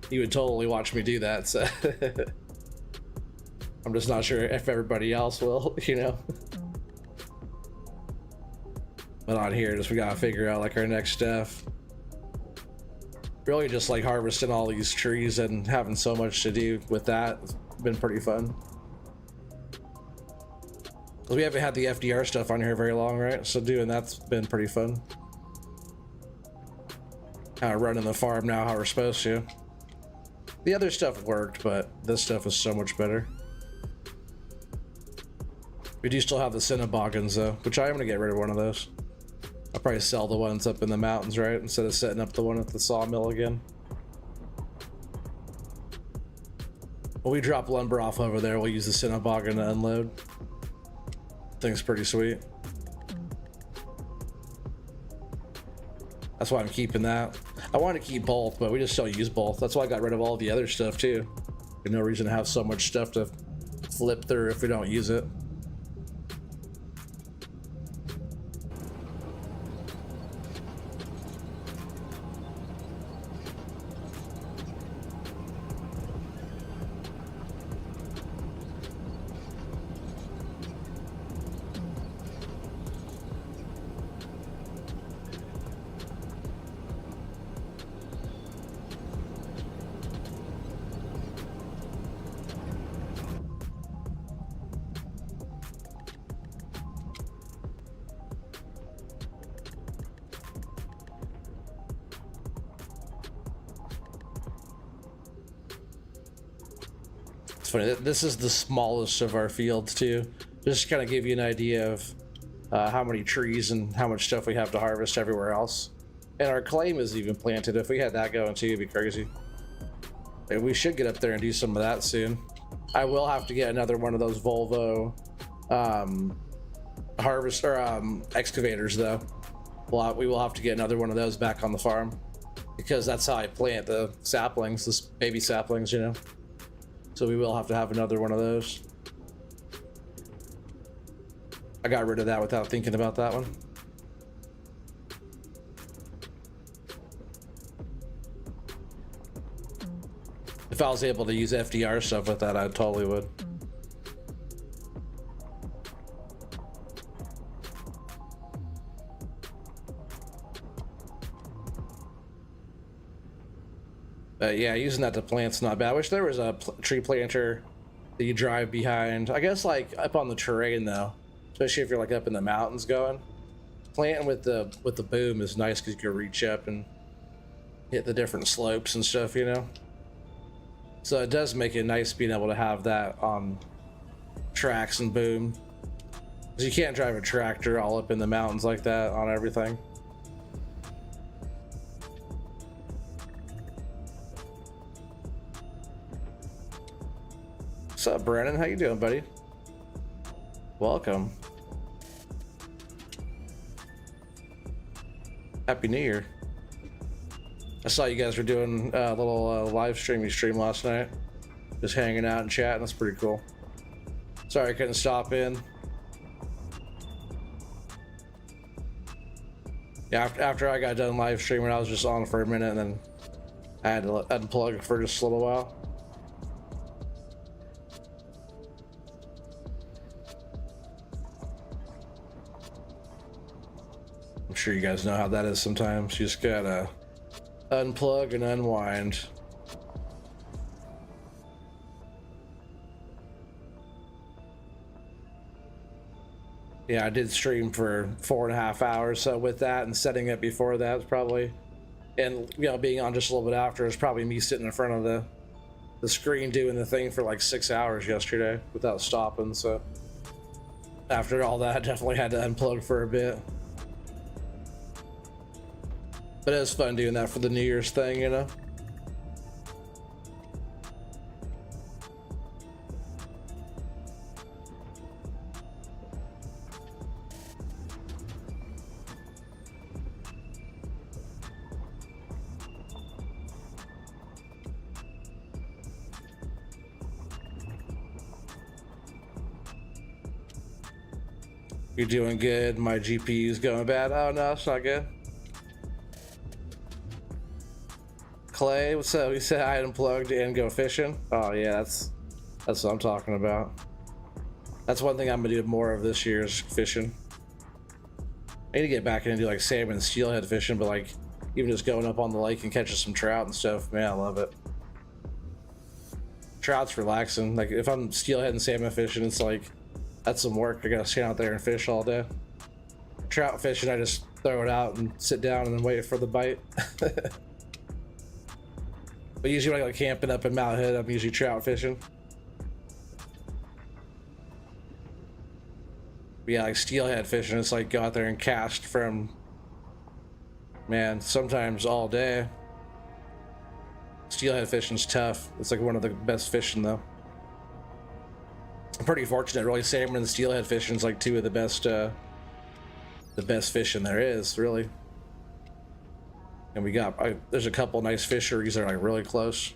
He would totally watch me do that, so I'm just not sure if everybody else will, you know. But on here, just we gotta figure out like our next stuff. Really just like harvesting all these trees and having so much to do with that. It's been pretty fun. We haven't had the FDR stuff on here very long, right? So doing that's been pretty fun. Kind of running the farm now how we're supposed to. The other stuff worked, but this stuff is so much better. We do still have the Cinnabogans though, which I am gonna get rid of one of those. I'll probably sell the ones up in the mountains, right? Instead of setting up the one at the sawmill again. When we drop lumber off over there, we'll use the Cinnabogan to unload. Thing's pretty sweet. That's why I'm keeping that. I want to keep both, but we just don't use both. That's why I got rid of all the other stuff too. There's no reason to have so much stuff to flip through if we don't use it. It's funny, this is the smallest of our fields too. Just to kind of give you an idea of how many trees and how much stuff we have to harvest everywhere else. And our claim is even planted. If we had that going too, it'd be crazy. And we should get up there and do some of that soon. I will have to get another one of those Volvo excavators though. We will have to get another one of those back on the farm, because that's how I plant the saplings, the baby saplings, you know. So we will have to have another one of those. I got rid of that without thinking about that one. If I was able to use FDR stuff with that, I totally would. Yeah, using that to plant's not bad. I wish there was a tree planter that you drive behind. I guess like up on the terrain though, especially if you're like up in the mountains going. Planting with the boom is nice because you can reach up and hit the different slopes and stuff, you know. So it does make it nice being able to have that on tracks and boom, because you can't drive a tractor all up in the mountains like that on everything. What's up, Brandon? How you doing, buddy? Welcome. Happy New Year. I saw you guys were doing a little live stream last night. Just hanging out and chatting. That's pretty cool. Sorry I couldn't stop in. Yeah, after I got done live streaming, I was just on for a minute and then I had to unplug for just a little while. I'm sure you guys know how that is sometimes. You just gotta unplug and unwind. Yeah, I did stream for 4.5 hours, so with that and setting it before that was probably, and you know, being on just a little bit after, is probably me sitting in front of the screen doing the thing for like 6 hours yesterday without stopping. So after all that, I definitely had to unplug for a bit. But it was fun doing that for the New Year's thing, you know? You're doing good. My GPU's going bad. Oh no, it's not good. Clay, what's up? He said I unplugged and go fishing. Oh yeah, that's what I'm talking about. That's one thing I'm gonna do more of this year is fishing. I need to get back in and do like salmon and steelhead fishing, but like even just going up on the lake and catching some trout and stuff, man, I love it. Trout's relaxing. Like if I'm steelhead and salmon fishing, it's like that's some work. I gotta stand out there and fish all day. Trout fishing, I just throw it out and sit down and then wait for the bite. But usually when I go camping up in Mount Hood, I'm usually trout fishing. But yeah, like steelhead fishing, it's like go out there and cast from, man, sometimes all day. Steelhead fishing's tough. It's like one of the best fishing though. I'm pretty fortunate, really. Salmon and steelhead fishing is like two of the best fishing there is, really. And we got, there's a couple nice fisheries that are like really close.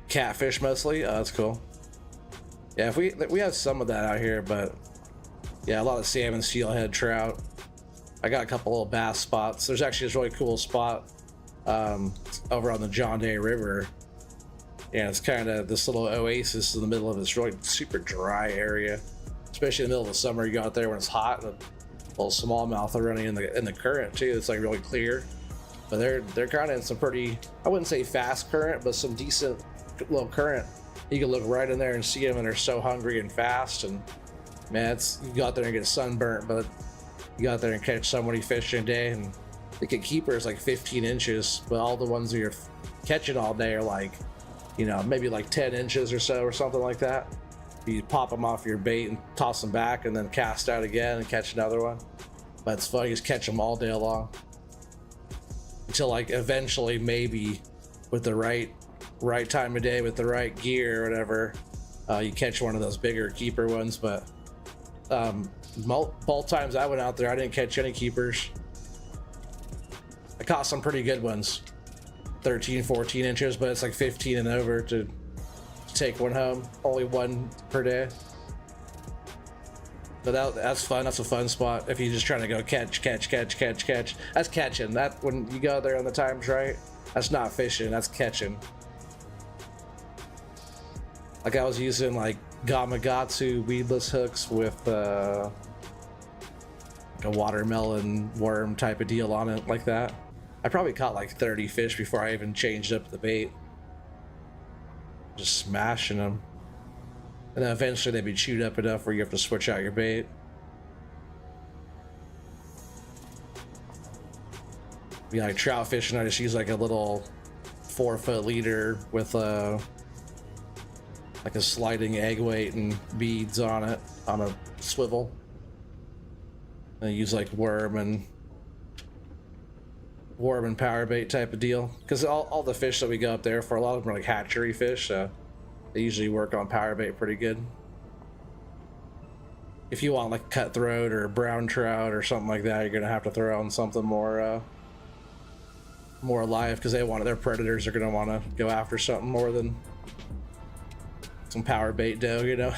Catfish mostly. Oh, that's cool. Yeah, if we have some of that out here, but yeah, a lot of salmon, steelhead, trout. I got a couple little bass spots. There's actually this really cool spot over on the John Day River. Yeah, it's kind of this little oasis in the middle of this really super dry area. Especially in the middle of the summer, you go out there when it's hot, and a little smallmouth are running in the current too. It's like really clear, but they're kind of in some pretty, I wouldn't say fast current, but some decent little current. You can look right in there and see them, and they're so hungry and fast. And man, it's, you go out there and get sunburnt, but you go out there and catch so many fish in a day, and the keeper is like 15 inches, but all the ones that you're catching all day are like, you know, maybe like 10 inches or so or something like that. You pop them off your bait and toss them back and then cast out again and catch another one. But it's funny, just catch them all day long until like eventually maybe with the right time of day with the right gear or whatever, you catch one of those bigger keeper ones. But both times I went out there, I didn't catch any keepers. I caught some pretty good ones, 13 14 inches, but it's like 15 and over to take one home. Only one per day, but that's fun. That's a fun spot if you're just trying to go catch. That's catching. That when you go there on the times right, that's not fishing, that's catching. Like I was using like Gamakatsu weedless hooks with like a watermelon worm type of deal on it, like that. I probably caught like 30 fish before I even changed up the bait. Just smashing them, and then eventually they'd be chewed up enough where you have to switch out your bait. Yeah, like trout fishing, I just use like a little 4-foot leader with like a sliding egg weight and beads on it on a swivel, and I use like worm and power bait type of deal, because all the fish that we go up there for, a lot of them are like hatchery fish, so they usually work on power bait pretty good. If you want like cutthroat or brown trout or something like that, you're gonna have to throw on something more alive, because their predators are gonna want to go after something more than some power bait dough, you know.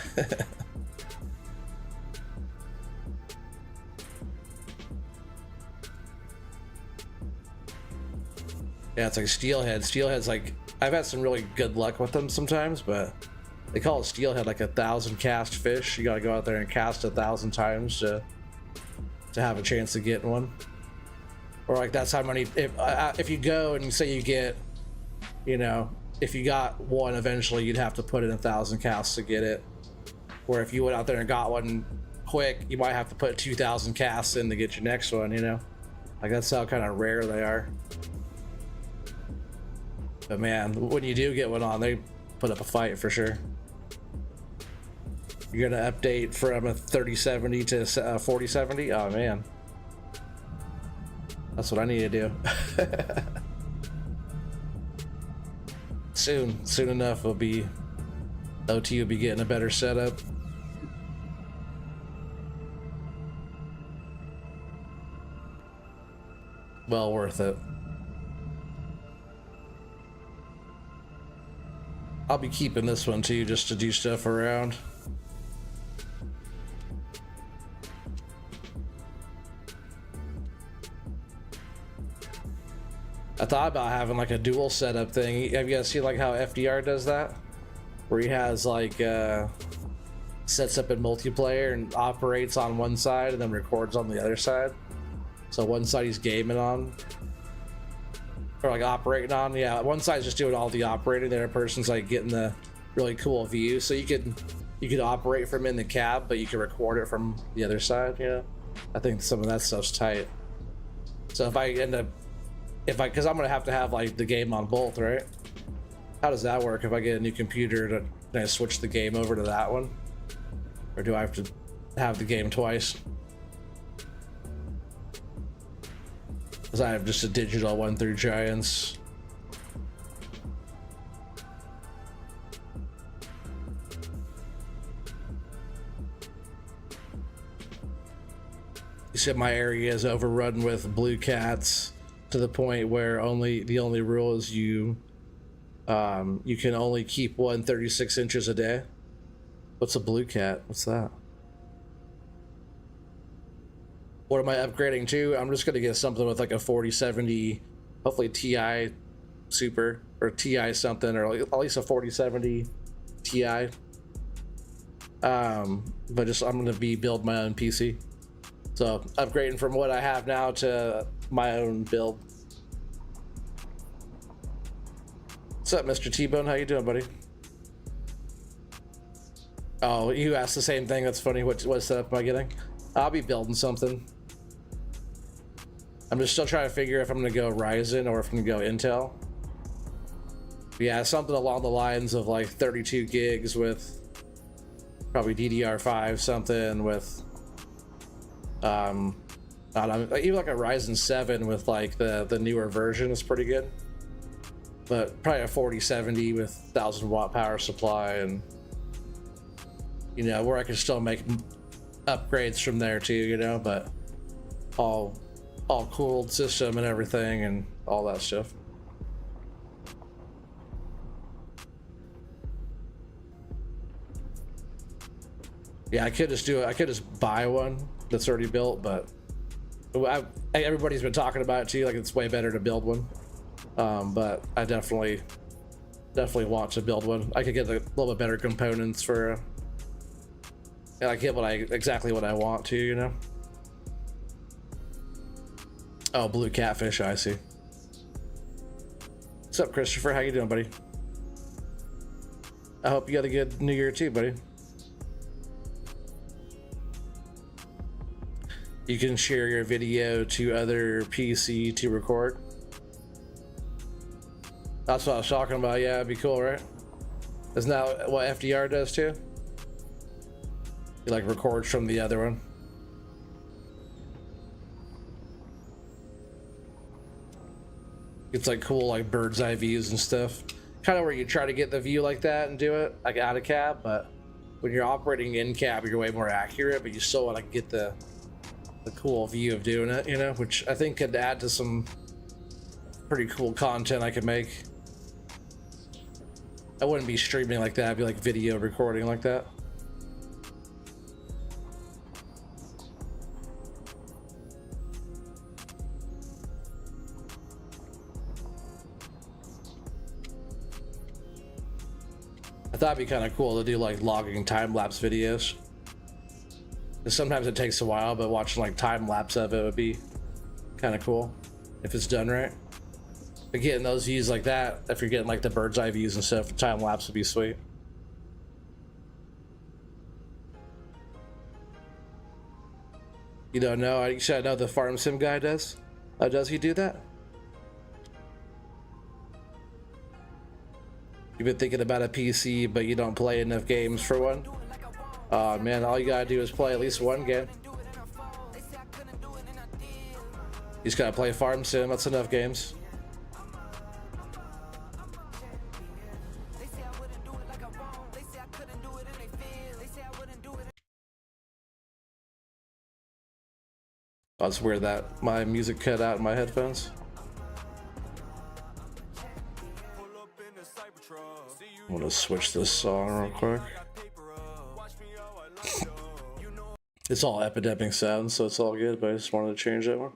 Yeah, it's like steelhead. Steelhead's like, I've had some really good luck with them sometimes, but they call it steelhead like 1,000 cast fish. You gotta go out there and cast 1,000 times to have a chance of getting one. Or like that's how many, if you go and you say you get, you know, if you got one eventually, you'd have to put in 1,000 casts to get it. Or if you went out there and got one quick, you might have to put 2,000 casts in to get your next one, you know? Like that's how kind of rare they are. But man, when you do get one on, they put up a fight for sure. You're gonna update from a 3070 to 4070? Oh man. That's what I need to do. Soon enough OT will be getting a better setup. Well worth it. I'll be keeping this one too, just to do stuff around. I thought about having like a dual setup thing. Have you guys seen like how FDR does that? Where he has like sets up in multiplayer and operates on one side and then records on the other side. So one side he's gaming on, or like operating on. Yeah, one side's just doing all the operating. The other person's like getting the really cool view. So you could operate from in the cab, but you can record it from the other side. You know, I think some of that stuff's tight. So if I end up, because I'm gonna have to have like the game on both, right? How does that work? If I get a new computer, can I switch the game over to that one? Or do I have to have the game twice? Because I have just a digital one through Giants. You said my area is overrun with blue cats to the point where the only rule is you can only keep one 36 inches a day. What's a blue cat? What's that? What am I upgrading to? I'm just gonna get something with like a 4070, hopefully TI Super or TI something, or at least a 4070 Ti. But just I'm gonna build my own PC. So upgrading from what I have now to my own build. What's up, Mr. T-Bone? How you doing, buddy? Oh, you asked the same thing. That's funny. What setup am I getting? I'll be building something. I'm just still trying to figure if I'm gonna go Ryzen or if I'm gonna go Intel. Yeah, something along the lines of like 32 gigs with probably DDR5, something with I don't know, even like a Ryzen 7 with like the newer version is pretty good. But probably a 4070 with 1000-watt power supply, and you know, where I can still make upgrades from there too, you know, but all cooled system and everything and all that stuff. Yeah, I could just buy one that's already built, but everybody's been talking about it too, like it's way better to build one. But I definitely want to build one. I could get a little bit better components for and I get exactly what I want to, you know. Oh, blue catfish, I see. What's up, Christopher? How you doing, buddy? I hope you had a good New Year too, buddy. You can share your video to other PC to record. That's what I was talking about. Yeah, it'd be cool, right? Isn't that what FDR does too? He like records from the other one. It's like cool, like bird's eye views and stuff. Kind of where you try to get the view like that and do it like out of cab, but when you're operating in cab, you're way more accurate, but you still want to get the cool view of doing it, you know, which I think could add to some pretty cool content I could make. I wouldn't be streaming like that. I'd be like video recording like that. I thought it'd be kind of cool to do like logging time-lapse videos. Because sometimes it takes a while, but watching like time-lapse of it would be kind of cool if it's done right. But getting those views like that, if you're getting like the bird's eye views and stuff, time-lapse would be sweet. You don't know? You should know the farm sim guy does. Does he do that? You've been thinking about a PC, but you don't play enough games for one? Oh man, all you gotta do is play at least one game. You just gotta play farm sim, that's enough games. Oh, it's weird that my music cut out in my headphones. I'm gonna switch this song real quick. It's all epidemic sounds, so it's all good, but I just wanted to change that one.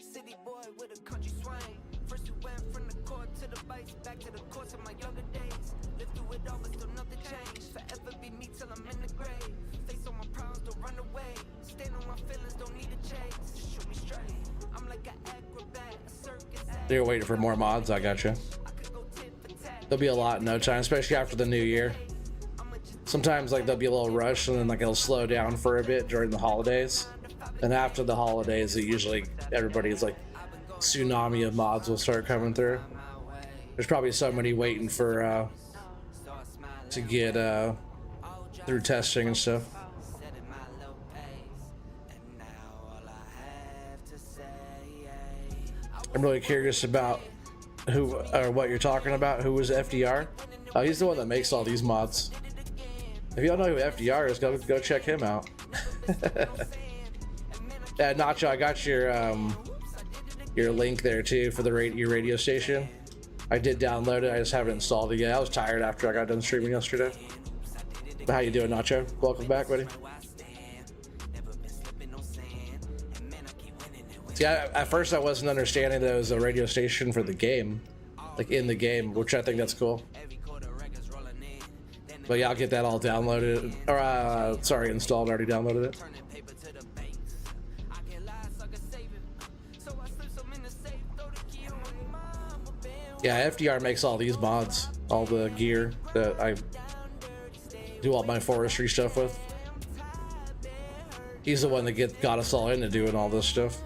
City boy with a country swing. First you went from the court to the bikes, back to the course of my younger days. Lived through it all, but still nothing changed. Forever be me till I'm in the grave. Face on my problems, don't run away. Stand on my feelings, don't need a chase. Just shoot me straight. I'm like an acrobat, a circus act. They're waiting for more mods. I got you. There'll be a lot in no time, especially after the new year. Sometimes like there'll be a little rush, and then like it'll slow down for a bit during the holidays. And after the holidays, it usually everybody's like tsunami of mods will start coming through. There's probably somebody waiting for to get through testing and stuff. I'm really curious about who or what you're talking about. Who was FDR? He's the one that makes all these mods. If you don't know who FDR is, go check him out. Yeah, Nacho, I got your link there too for your radio station. I did download it. I just haven't installed it yet. I was tired after I got done streaming yesterday. But how you doing, Nacho? Welcome back, buddy. See, at first I wasn't understanding that it was a radio station for the game, like in the game, which I think that's cool. But yeah, I'll get that all downloaded, or sorry, installed. I already downloaded it. Yeah, FDR makes all these mods, all the gear that I do all my forestry stuff with. He's the one that got us all into doing all this stuff.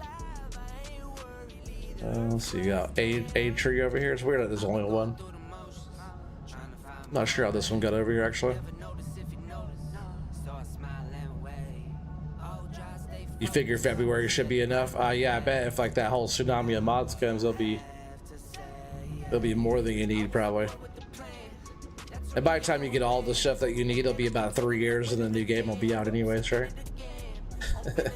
Let's see, you got a tree over here. It's weird that there's only one. Not sure how this one got over here actually. You figure February should be enough? Yeah, I bet if like that whole tsunami of mods comes, there'll be more than you need probably. And by the time you get all the stuff that you need, it'll be about 3 years and the new game will be out anyways, right? I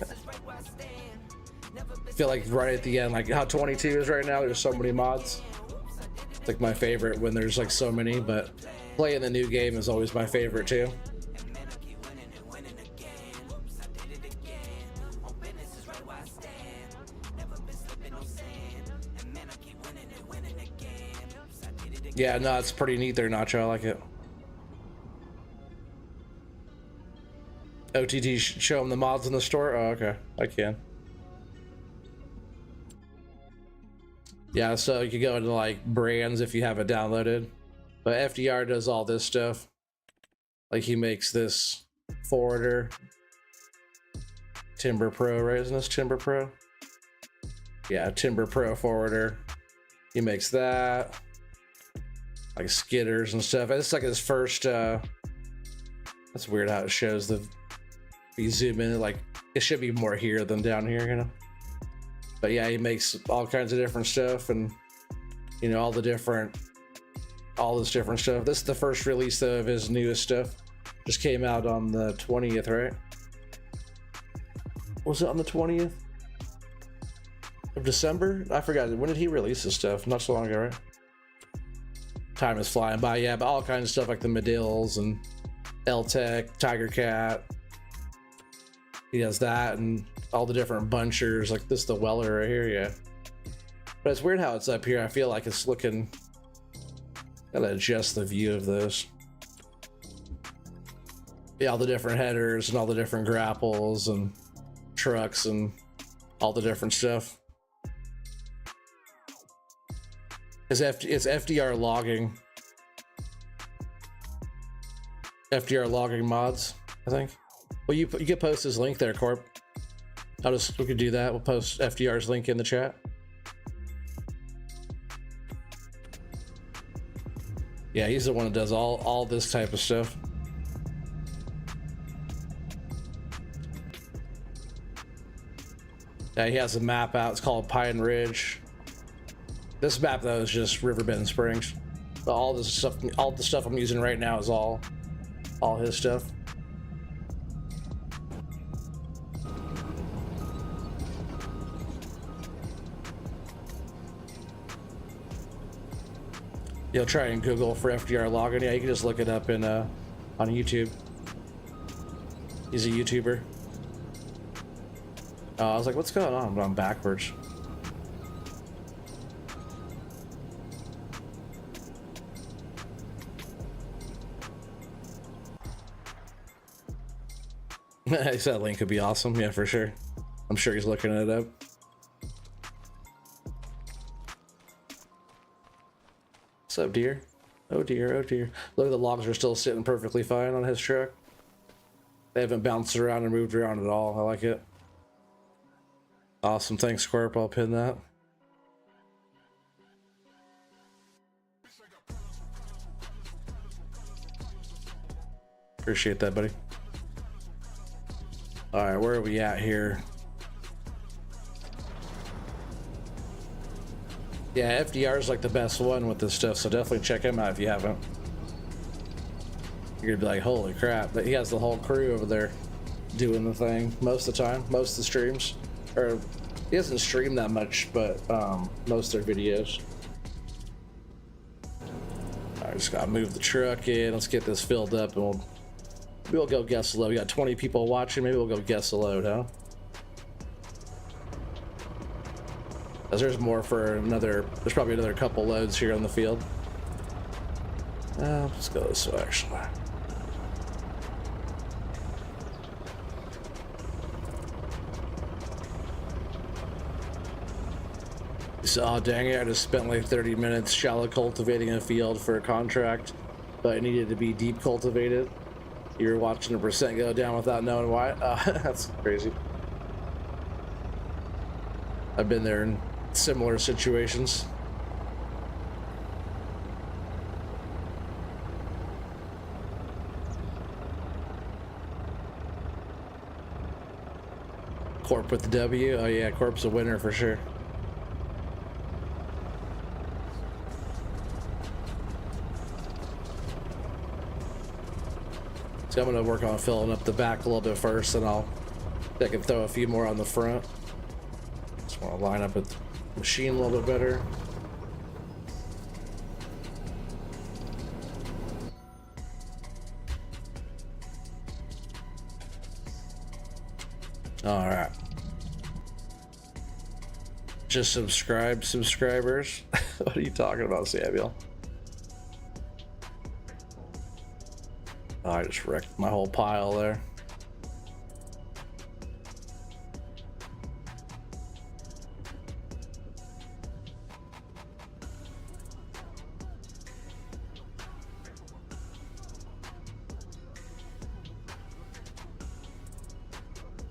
feel like right at the end, like how 22 is right now, there's so many mods. It's like my favorite when there's like so many, but playing the new game is always my favorite too. Yeah, no, it's pretty neat there, Nacho. I like it. OTT, show them the mods in the store? Oh, okay. I can. Yeah, so you can go into like brands if you have it downloaded. But FDR does all this stuff. Like he makes this forwarder. Timber Pro, right? Isn't this Timber Pro? Yeah, Timber Pro forwarder. He makes that. Like skidders and stuff. It's like his first that's weird how it shows the, if you zoom in, like it should be more here than down here, you know. But yeah, he makes all kinds of different stuff, and you know, all this different stuff. This is the first release of his newest stuff. Just came out on the 20th, right? Was it on the 20th of December? I forgot. When did he release this stuff? Not so long ago, right? Time is flying by. Yeah, but all kinds of stuff like the Medills and L-Tech, Tiger Cat. He does that, and all the different bunchers, like this, the Weller right here, yeah. But it's weird how it's up here. I feel like it's looking, gotta adjust the view of this. Yeah, all the different headers and all the different grapples and trucks and all the different stuff. It's FDR logging. FDR logging mods, I think. Well, you could post his link there, Corp. We could do that. We'll post FDR's link in the chat. Yeah, he's the one that does all this type of stuff. Yeah, he has a map out. It's called Pine Ridge. This map though is just Riverbend Springs. But all the stuff I'm using right now is all all his stuff. You'll try and Google for FDR login. Yeah, you can just look it up in on YouTube. He's a YouTuber. I was like, what's going on? I'm backwards. That link could be awesome. Yeah, for sure. I'm sure he's looking it up. What's up, dear? Oh dear, oh dear. Look, the logs are still sitting perfectly fine on his truck. They haven't bounced around or moved around at all. I like it. Awesome. Thanks, Corp. I'll pin that. Appreciate that, buddy. All right, where are we at here? Yeah, FDR is like the best one with this stuff, so definitely check him out if you haven't. You're gonna be like, holy crap, that he has the whole crew over there doing the thing most of the time, most of the streams. Or he doesn't stream that much, but most of their videos. I just gotta move the truck in. Let's get this filled up and we'll go guess a load. We got 20 people watching. Maybe we'll go guess a load, huh? As there's more for another, there's probably another couple loads here on the field. Let's go this way, actually. So, oh, dang it, I just spent like 30 minutes shallow cultivating a field for a contract, but it needed to be deep cultivated. You were watching the percent go down without knowing why. That's crazy. I've been there in similar situations. Corp with the W. Oh yeah, Corp's a winner for sure. So I'm gonna work on filling up the back a little bit first, and I can throw a few more on the front. Just want to line up with the machine a little bit better. All right. Just subscribers. What are you talking about, Samuel? Oh, I just wrecked my whole pile there.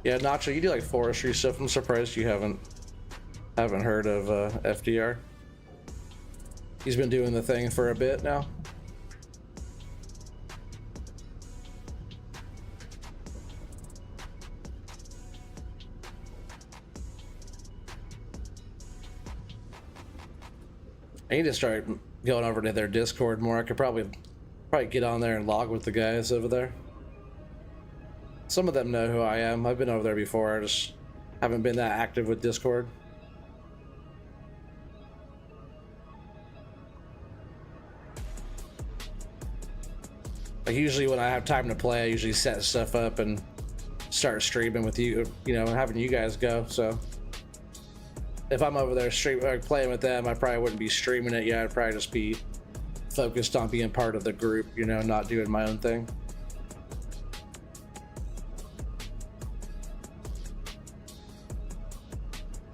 Yeah, Nacho, you do like forestry stuff. I'm surprised you haven't heard of FDR. He's been doing the thing for a bit now. I need to start going over to their Discord more. I could probably get on there and log with the guys over there. Some of them know who I am. I've been over there before. I just haven't been that active with Discord. Like usually when I have time to play, I usually set stuff up and start streaming with you, you know, having you guys go. So if I'm over there playing with them, I probably wouldn't be streaming it yet. I'd probably just be focused on being part of the group, you know, not doing my own thing.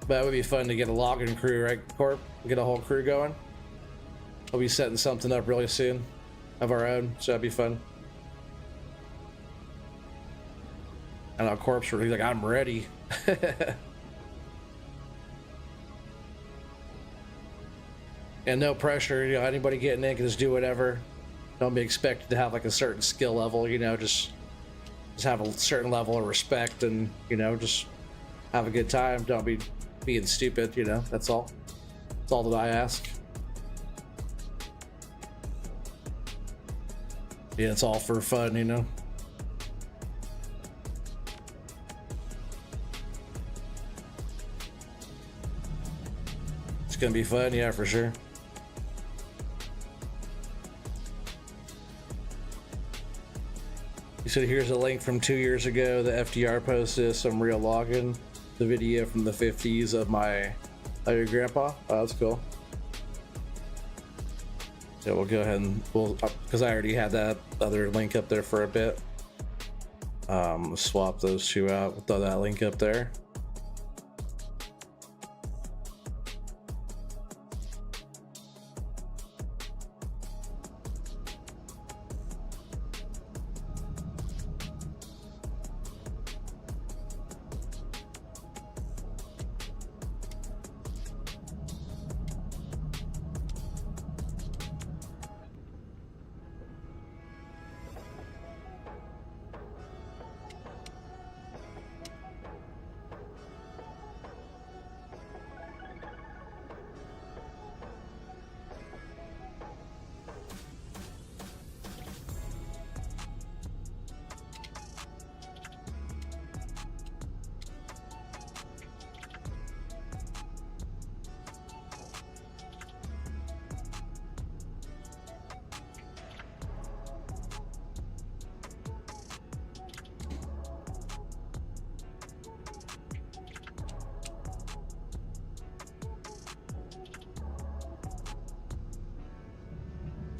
But it would be fun to get a logging crew, right, Corp? Get a whole crew going. We'll be setting something up really soon of our own, so that'd be fun. And our Corp's he's like, I'm ready. And no pressure, you know, anybody getting in can just do whatever. Don't be expected to have like a certain skill level, you know, just have a certain level of respect and, you know, just have a good time. Don't be being stupid, you know, that's all. That's all that I ask. Yeah, it's all for fun, you know. It's gonna be fun, yeah, for sure. You said here's a link from 2 years ago. The FDR posted some real login, the video from the 50s of your grandpa. Oh, that's cool. Yeah, we'll go ahead and because I already had that other link up there for a bit. Swap those two out. We'll throw that link up there.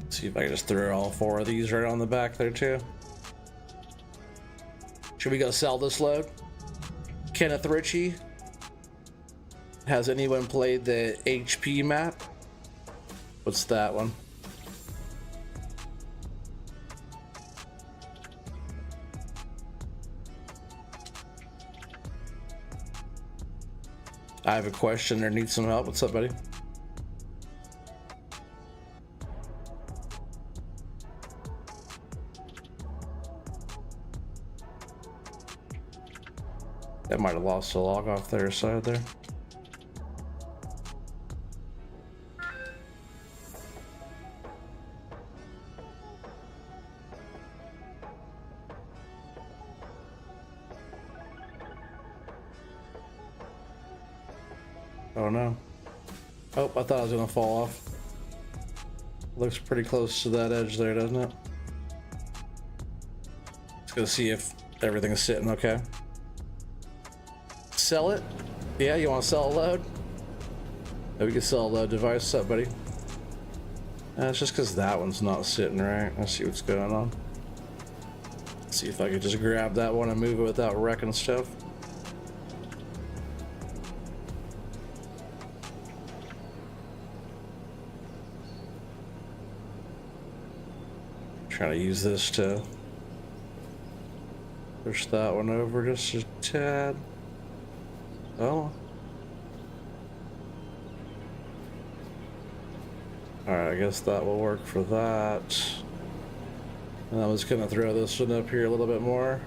See if I can just throw all 4 of these right on the back there too. Should we go sell this load? Kenneth Ritchie. Has anyone played the HP map? What's that one? I have a question or need some help. What's up, buddy? That might have lost a log off their side there. Oh no. Oh, I thought I was gonna fall off. Looks pretty close to that edge there, doesn't it? Let's go see if everything's sitting okay. Sell it? Yeah, you want to sell a load? Yeah, we can sell a load device. What's up, buddy? It's just because that one's not sitting right. Let's see what's going on. Let's see if I could just grab that one and move it without wrecking stuff. Trying to use this to push that one over just a tad. Oh. Alright, I guess that will work for that. And I was gonna throw this one up here a little bit more.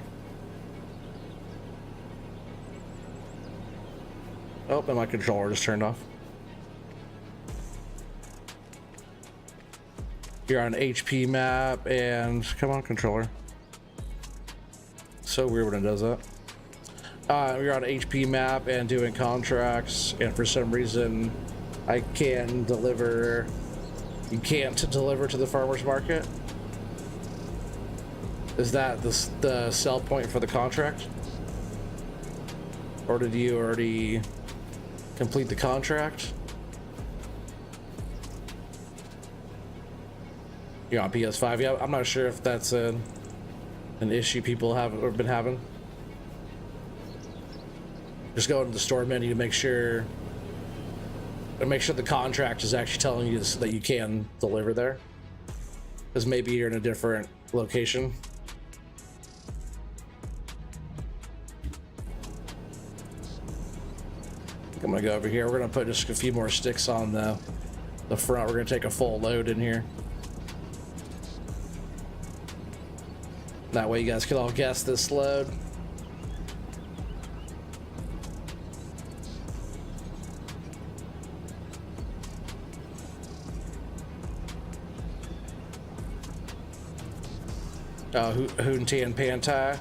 Oh, and my controller just turned off. You're on an HP map and come on, controller. So weird when it does that. We're on an HP map and doing contracts, and for some reason I can't deliver. You can't deliver to the farmer's market. Is that the sell point for the contract? Or did you already complete the contract? You're on PS5? Yeah, I'm not sure if that's an issue people have or been having. Just go into the store menu to make sure the contract is actually telling you that you can deliver there, because maybe you're in a different location. I'm gonna go over here. We're gonna put just a few more sticks on the front. We're gonna take a full load in here. That way you guys can all guess this load. Oh, Hoontie and Pantai.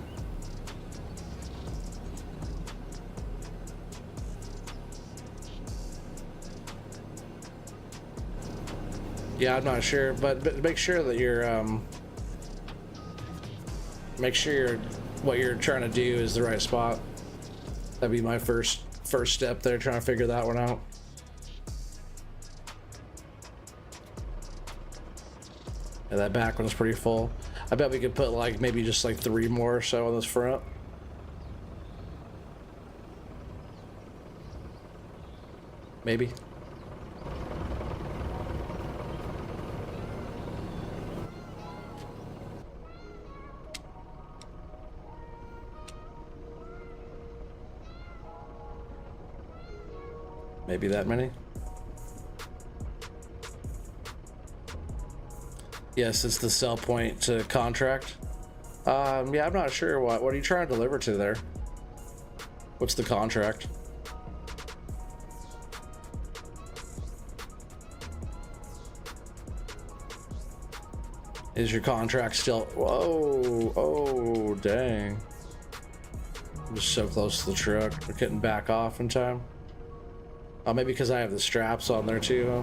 Yeah, I'm not sure, but make sure that you're make sure what you're trying to do is the right spot. That'd be my first step there, trying to figure that one out. Yeah, that back one's pretty full. I bet we could put like maybe just like 3 more or so on this front. Maybe. Maybe that many. Yes, it's the sell point to contract. Yeah, I'm not sure what are you trying to deliver to there? What's the contract? Is your contract still? Whoa! Oh, dang! I'm just so close to the truck. I couldn't back off in time. Oh, maybe because I have the straps on there too, huh?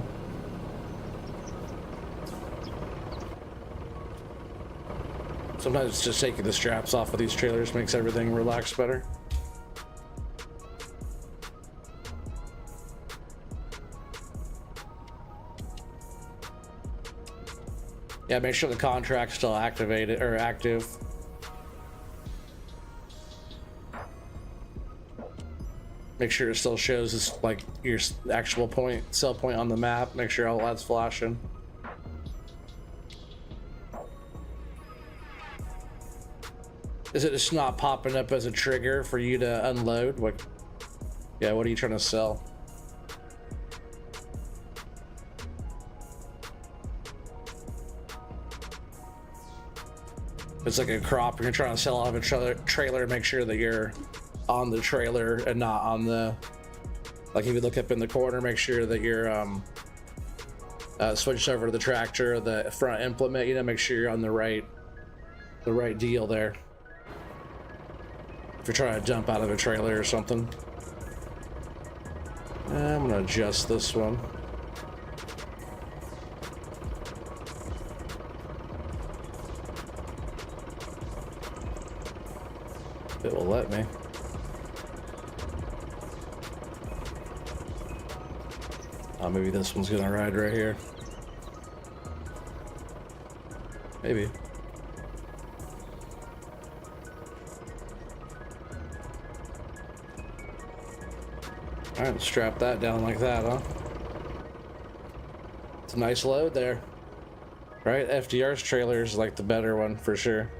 Sometimes just taking the straps off of these trailers makes everything relax better. Yeah, make sure the contract's still activated or active. Make sure it still shows as like your actual sell point on the map. Make sure all that's flashing. Is it just not popping up as a trigger for you to unload? Like, yeah, what are you trying to sell? It's like a crop, and you're trying to sell off a trailer. Make sure that you're on the trailer and not on the, like if you look up in the corner, make sure that you're switched over to the tractor, the front implement, you know, make sure you're on the right deal there. If you're trying to jump out of a trailer or something. I'm gonna adjust this one. It will let me. Oh, maybe this one's gonna ride right here. Maybe. All right, strap that down like that, huh? It's a nice load there, right? FDR's trailer is like the better one for sure.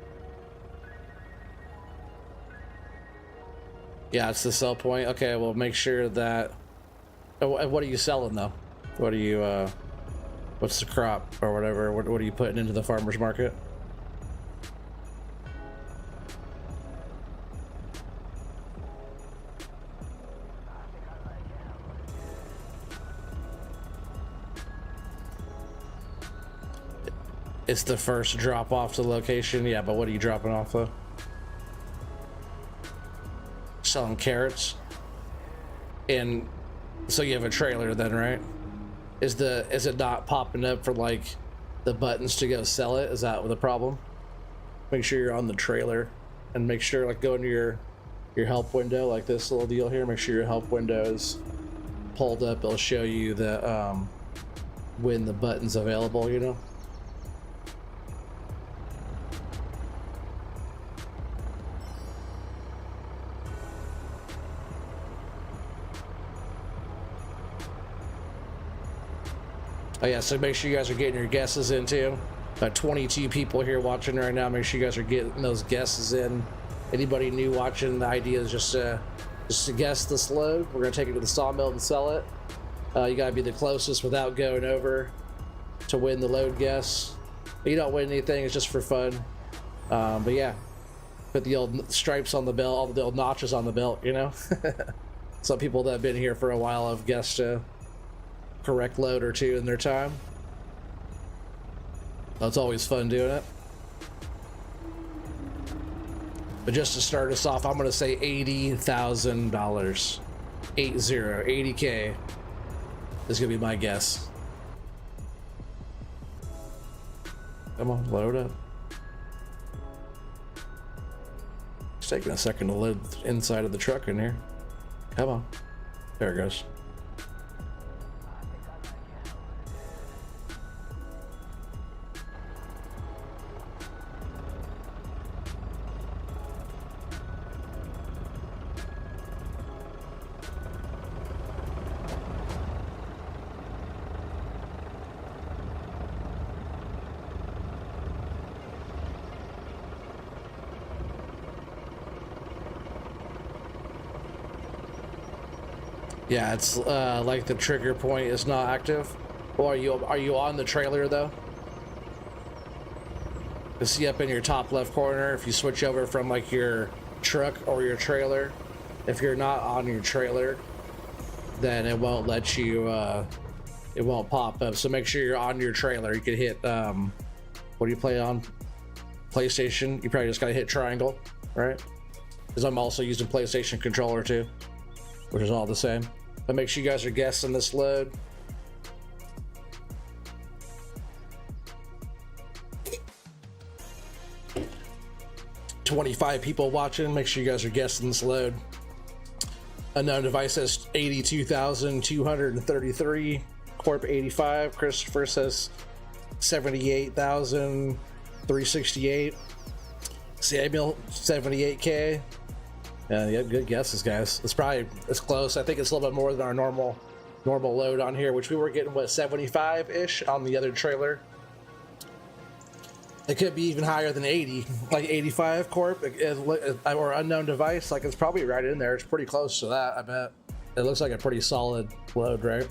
Yeah, it's the sell point. Okay, well, make sure that. What are you selling though? What are you? What's the crop or whatever? What are you putting into the farmer's market? It's the first drop off to the location. Yeah, but what are you dropping off though? Selling carrots. And so you have a trailer then, right? Is it not popping up for like the buttons to go sell it? Is that the problem? Make sure you're on the trailer and make sure like go into your help window, like this little deal here. Make sure your help window is pulled up. It'll show you the when the button's available, you know. Oh yeah, so make sure you guys are getting your guesses in too. 22 people here watching right now. Make sure you guys are getting those guesses in. Anybody new watching, the idea is just to guess this load. We're gonna take it to the sawmill and sell it. You gotta be the closest without going over to win the load guess. You don't win anything, it's just for fun. But yeah, put the old stripes on the belt, all the old notches on the belt, you know? Some people that have been here for a while have guessed a correct load or two in their time. That's always fun doing it. But just to start us off, I'm going to say $80,000. 80K is going to be my guess. Come on, load up. It's taking a second to load inside of the truck in here. Come on. There it goes. Yeah, it's like the trigger point is not active. Well, are you on the trailer though? You see up in your top left corner, if you switch over from like your truck or your trailer, if you're not on your trailer, then it won't let you, it won't pop up. So make sure you're on your trailer. You can hit, what do you play on? PlayStation. You probably just gotta hit triangle, right? Because I'm also using PlayStation controller too, which is all the same. But make sure you guys are guessing this load. $25 people watching. Make sure you guys are guessing this load. Unknown device says 82,233. Corp 85. Christopher says 78,368. Samuel 78K. Yeah, good guesses, guys. It's close. I think it's a little bit more than our normal load on here, which we were getting, what, 75-ish on the other trailer. It could be even higher than 80, like 85 Corp, or unknown device. Like, it's probably right in there. It's pretty close to that, I bet. It looks like a pretty solid load, right?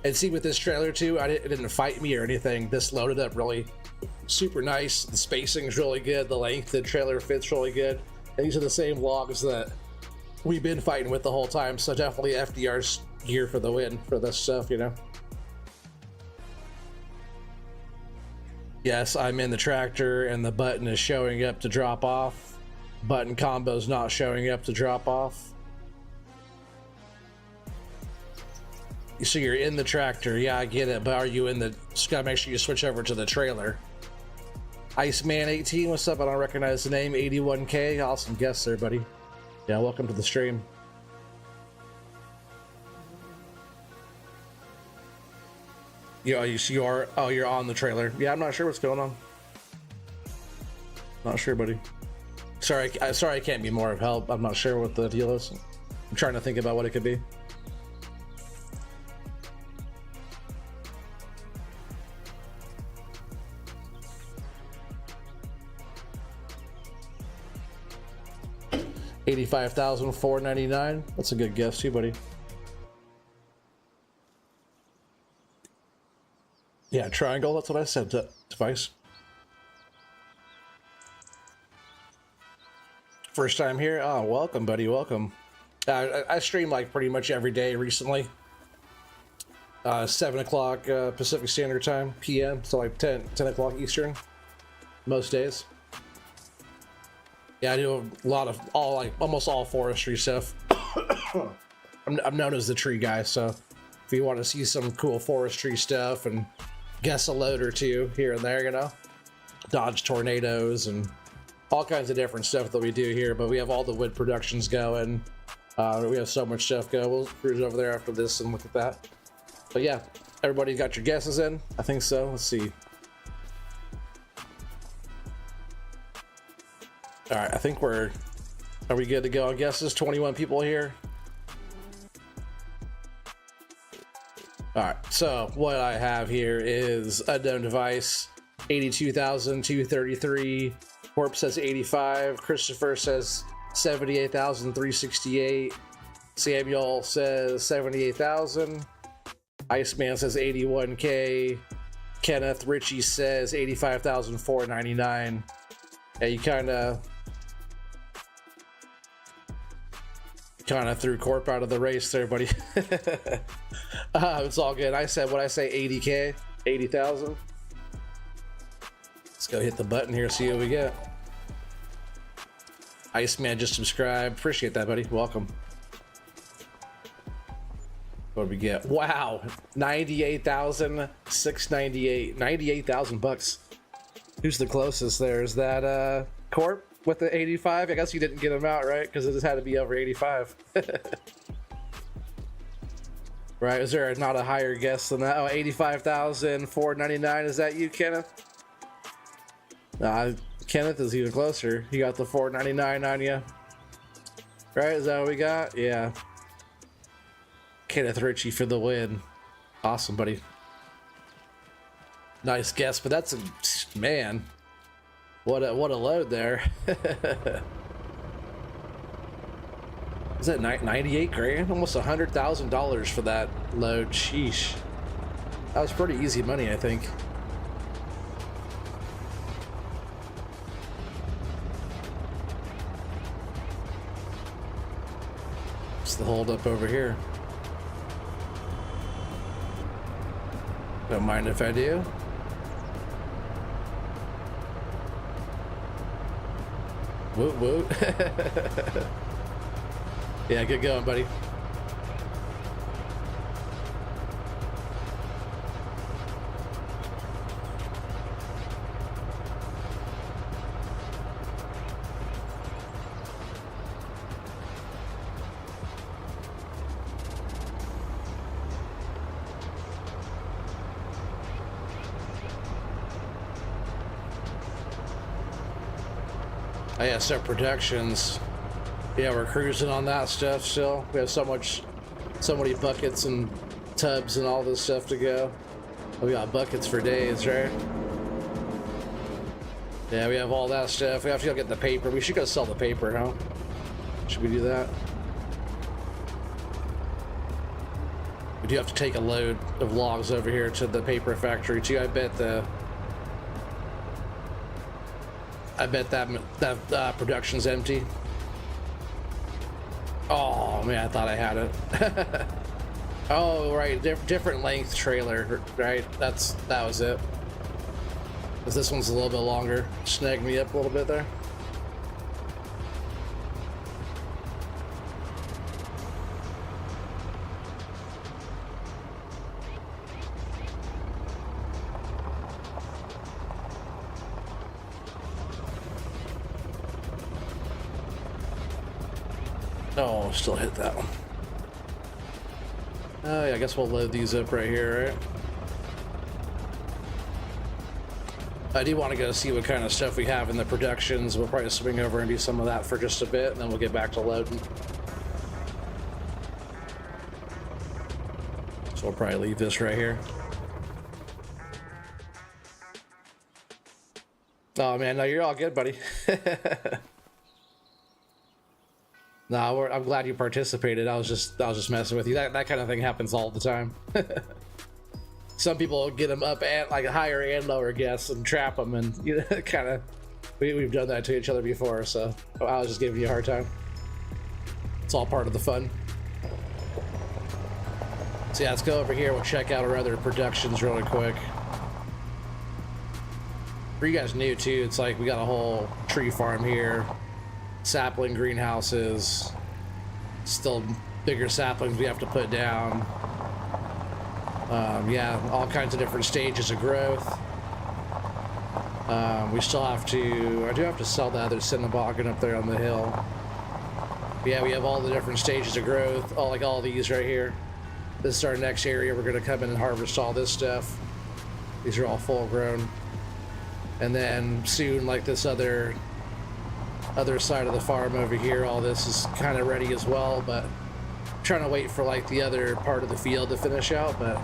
And see, with this trailer too, it didn't fight me or anything. This loaded up really super nice. The spacing's really good. The length of the trailer fits really good. And these are the same logs that we've been fighting with the whole time. So definitely FDR's gear for the win for this stuff, you know? Yes, I'm in the tractor and the button is showing up to drop off. Button combo's not showing up to drop off. So you're in the tractor. Yeah, I get it. But are you in the... Just gotta make sure you switch over to the trailer. Iceman 18, what's up? I don't recognize the name. 81K, awesome guess there, buddy. Yeah, welcome to the stream. Yeah, you're on the trailer. Yeah, I'm not sure what's going on. Not sure, buddy. Sorry, I can't be more of help. I'm not sure what the deal is. I'm trying to think about what it could be. $85,499. That's a good guess too, buddy. Yeah, triangle. That's what I said. Device. First time here. Oh, welcome, buddy. Welcome. I stream like pretty much every day recently. 7 o'clock Pacific Standard Time, PM, so like 10 o'clock Eastern, most days. Yeah, I do a lot of almost all forestry stuff. I'm known as the tree guy, so if you want to see some cool forestry stuff and guess a load or two here and there, you know, dodge tornadoes and all kinds of different stuff that we do here. But we have all the wood productions going. We have so much stuff going. We'll cruise over there after this and look at that. But yeah, everybody got your guesses in? I think so. Let's see. All right, I think are we good to go on guesses? 21 people here. All right, so what I have here is unknown device, 82,233. Corp says 85. Christopher says 78,368. Samuel says 78,000. Iceman says 81K. Kenneth Ritchie says 85,499. Yeah, you kind of threw Corp out of the race there, buddy. It's all good. I said, what I say, 80K, 80,000. Let's go hit the button here, see what we get. Iceman just subscribed. Appreciate that, buddy. Welcome. What did we get? Wow, 98,698. 98,000 bucks. Who's the closest there? Is that Corp with the 85? I guess you didn't get him out, right? Because it just had to be over 85. Right? Is there not a higher guess than that? Oh, 85,499. Is that you, Kenneth? Nah, Kenneth is even closer. You got the 499 on you. Right? Is that what we got? Yeah. Kenneth Ritchie for the win. Awesome, buddy. Nice guess, but that's a man. What a load there. Is that 98 grand? Almost $100,000 for that load. Sheesh. That was pretty easy money, I think. What's the hold up over here? Don't mind if I do. Woot woot. Yeah, good going, buddy. Oh yeah, so productions. Yeah, we're cruising on that stuff still. We have so many buckets and tubs and all this stuff to go. We got buckets for days, right? Yeah, we have all that stuff. We have to go get the paper. We should go sell the paper, huh? Should we do that? We do have to take a load of logs over here to the paper factory too. I bet that production's empty. Oh man, I thought I had it. Oh right, different length trailer, right? That was it. Cause this one's a little bit longer. Snagged me up a little bit there. Oh, still hit that one. Oh yeah, I guess we'll load these up right here, right? I do want to go see what kind of stuff we have in the productions. We'll probably swing over and do some of that for just a bit, and then we'll get back to loading. So we'll probably leave this right here. Oh man, no, you're all good, buddy. No, I'm glad you participated. I was just messing with you. That kind of thing happens all the time. Some people get them up at like a higher and lower guess and trap them, and you know, kind of. We've done that to each other before, so I was just giving you a hard time. It's all part of the fun. So yeah, let's go over here. We'll check out our other productions really quick. For you guys new too, it's like we got a whole tree farm here. Sapling greenhouses, still bigger saplings we have to put down. Yeah, all kinds of different stages of growth. We still have to, I do have to sell the other Cinnaboggan up there on the hill. Yeah, we have all the different stages of growth, all these right here. This is our next area. We're gonna come in and harvest all this stuff. These are all full grown. And then soon, like this other side of the farm over here, all this is kind of ready as well, but I'm trying to wait for like the other part of the field to finish out. But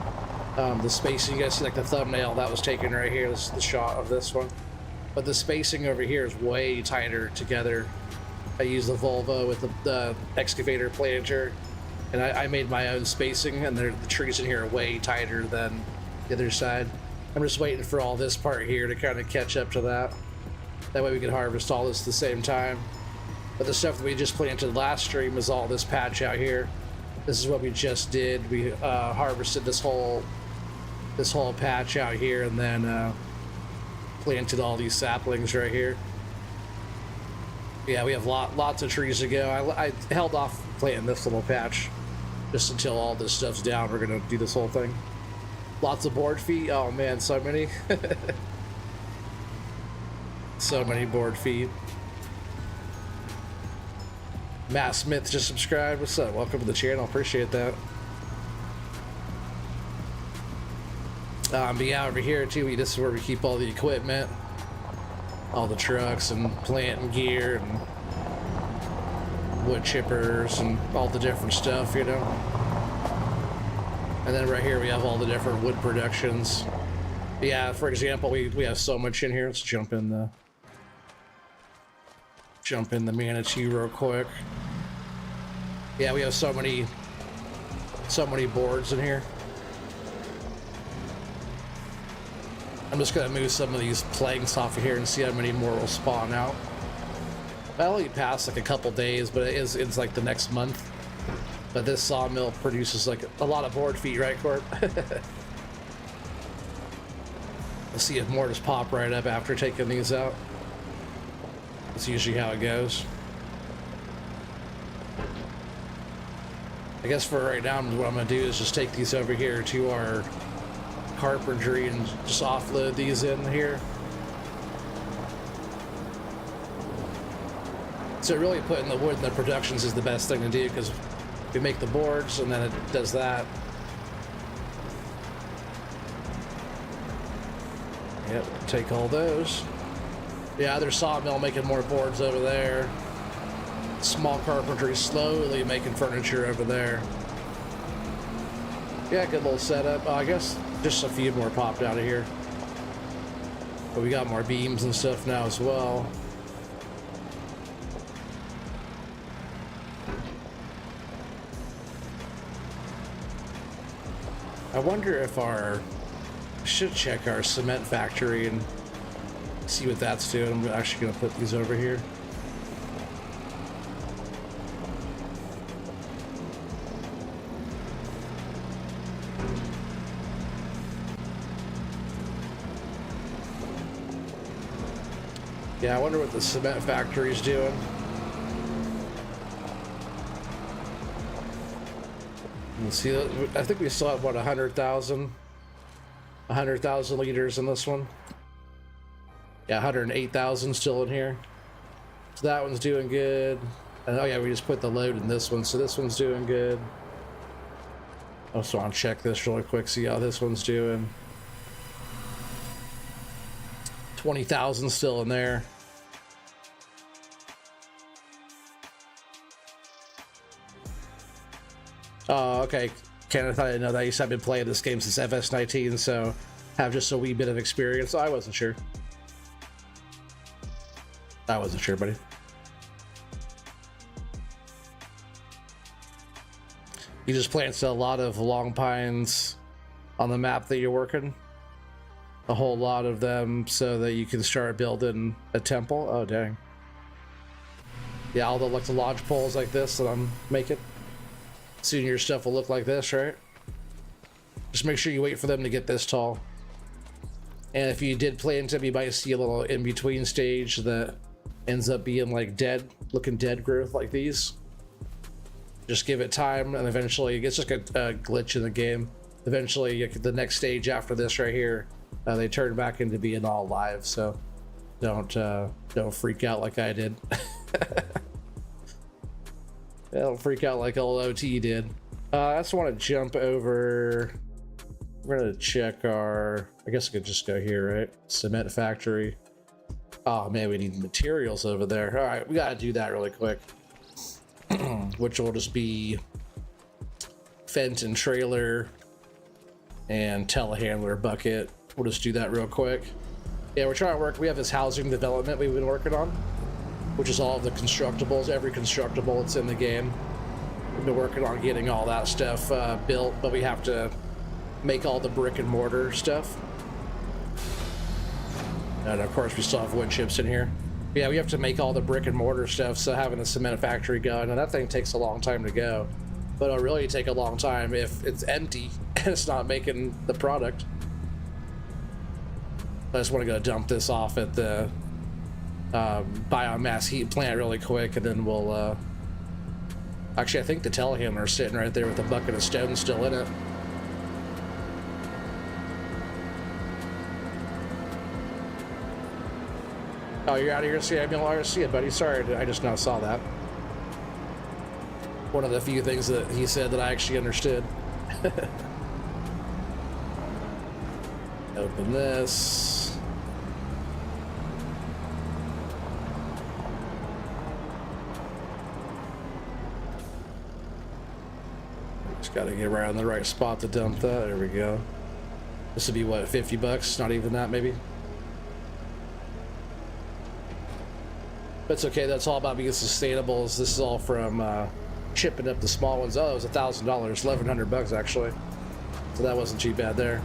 the spacing, you guys see like the thumbnail that was taken right here, this is the shot of this one, but the spacing over here is way tighter together. I use the Volvo with the excavator planter, and I made my own spacing, and the trees in here are way tighter than the other side. I'm just waiting for all this part here to kind of catch up to that. That way we can harvest all this at the same time. But the stuff that we just planted last stream is all this patch out here. This is what we just did. We harvested this whole patch out here, and then, planted all these saplings right here. Yeah, we have lots of trees to go. I held off planting this little patch just until all this stuff's down. We're gonna do this whole thing. Lots of board feet. Oh man, so many. So many board feet. Matt Smith just subscribed. What's up? Welcome to the channel. Appreciate that. But yeah, over here too, this is where we keep all the equipment, all the trucks and planting gear and wood chippers and all the different stuff, you know. And then right here we have all the different wood productions. Yeah, for example, we have so much in here. Let's jump in the manatee real quick. Yeah, we have so many boards in here. I'm just gonna move some of these planks off of here and see how many more will spawn out. I only passed like a couple days, but it's like the next month. But this sawmill produces like a lot of board feet, right, Court? Let's see if more just pop right up after taking these out. That's usually how it goes. I guess for right now, what I'm gonna do is just take these over here to our carpentry and just offload these in here. So really putting the wood in the productions is the best thing to do, because we make the boards and then it does that. Yep, take all those. Yeah, there's sawmill making more boards over there. Small carpentry slowly making furniture over there. Yeah, good little setup. I guess just a few more popped out of here. But we got more beams and stuff now as well. I wonder if I should check our cement factory and see what that's doing. I'm actually going to put these over here. Yeah, I wonder what the cement factory is doing. Let's see, I think we still have, what, 100,000 liters in this one. Yeah, 108,000 still in here. So that one's doing good. And oh yeah, we just put the load in this one, so this one's doing good. I also want to check this really quick, see how this one's doing. 20,000 still in there. Oh, okay. Kenneth, I didn't know that. You said I've been playing this game since FS19, so have just a wee bit of experience. I wasn't sure. I wasn't sure, buddy. You just planted a lot of long pines on the map that you're working. A whole lot of them so that you can start building a temple. Oh, dang. Yeah, all the like the lodge poles like this that I'm making. Soon your stuff will look like this, right? Just make sure you wait for them to get this tall. And if you did plant them, you might see a little in-between stage that ends up being like dead, looking dead growth like these. Just give it time, and eventually it's just a glitch in the game. Eventually, the next stage after this right here, they turn back into being all live. So don't freak out like I did. Don't freak out like old OT did. I just want to jump over. We're gonna check our. I guess I could just go here, right? Cement factory. Oh man, we need materials over there. All right, we gotta do that really quick. Which will just be Fenton trailer and telehandler bucket. We'll just do that real quick. Yeah, we're trying to work. We have this housing development we've been working on, which is all of the constructibles, every constructible that's in the game. We've been working on getting all that stuff built, but we have to make all the brick and mortar stuff. And of course, we still have wood chips in here. Yeah, we have to make all the brick and mortar stuff, so having a cement factory going, and that thing takes a long time to go. But it'll really take a long time if it's empty and it's not making the product. I just want to go dump this off at the biomass heat plant really quick, and then we'll actually, I think the telehandler's sitting right there with a bucket of stone still in it. Oh, you're out of here, Samuel? I see it, buddy. Sorry, I just now saw that. One of the few things that he said that I actually understood. Open this. Just gotta get right on the right spot to dump that. There we go. This would be what, 50 bucks? Not even that, maybe. But it's okay. That's all about being sustainable. This is all from chipping up the small ones. Oh, it was $1,000, 1,100 bucks actually. So that wasn't too bad there.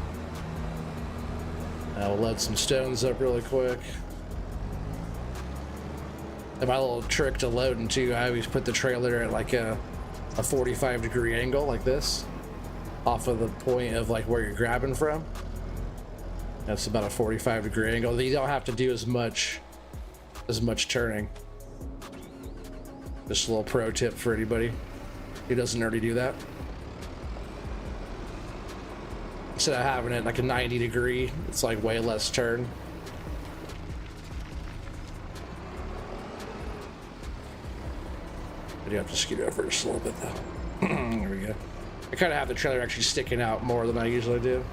We'll load some stones up really quick. And my little trick to loading too, I always put the trailer at like a 45-degree angle like this, off of the point of like where you're grabbing from. That's about a 45-degree angle. You don't have to do as much turning. Just a little pro tip for anybody who doesn't already do that. Instead of having it like a 90-degree, it's like way less turn. I do have to scoot over just a little bit though. There we go. I kind of have the trailer actually sticking out more than I usually do.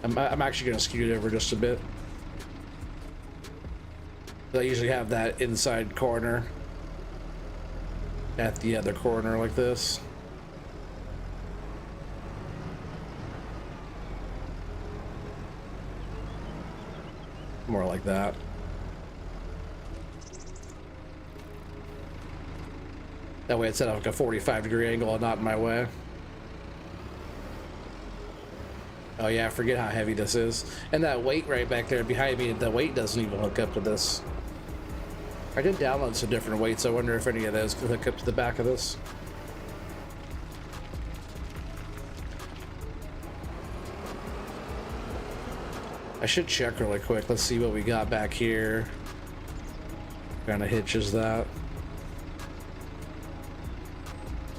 I'm actually going to scoot it over just a bit. I usually have that inside corner at the other corner like this. More like that. That way it's at like a 45-degree angle and not in my way. Oh yeah, I forget how heavy this is. And that weight right back there behind me, the weight doesn't even hook up to this. I did download some different weights. I wonder if any of those could hook up to the back of this. I should check really quick. Let's see what we got back here. Kind of hitches that.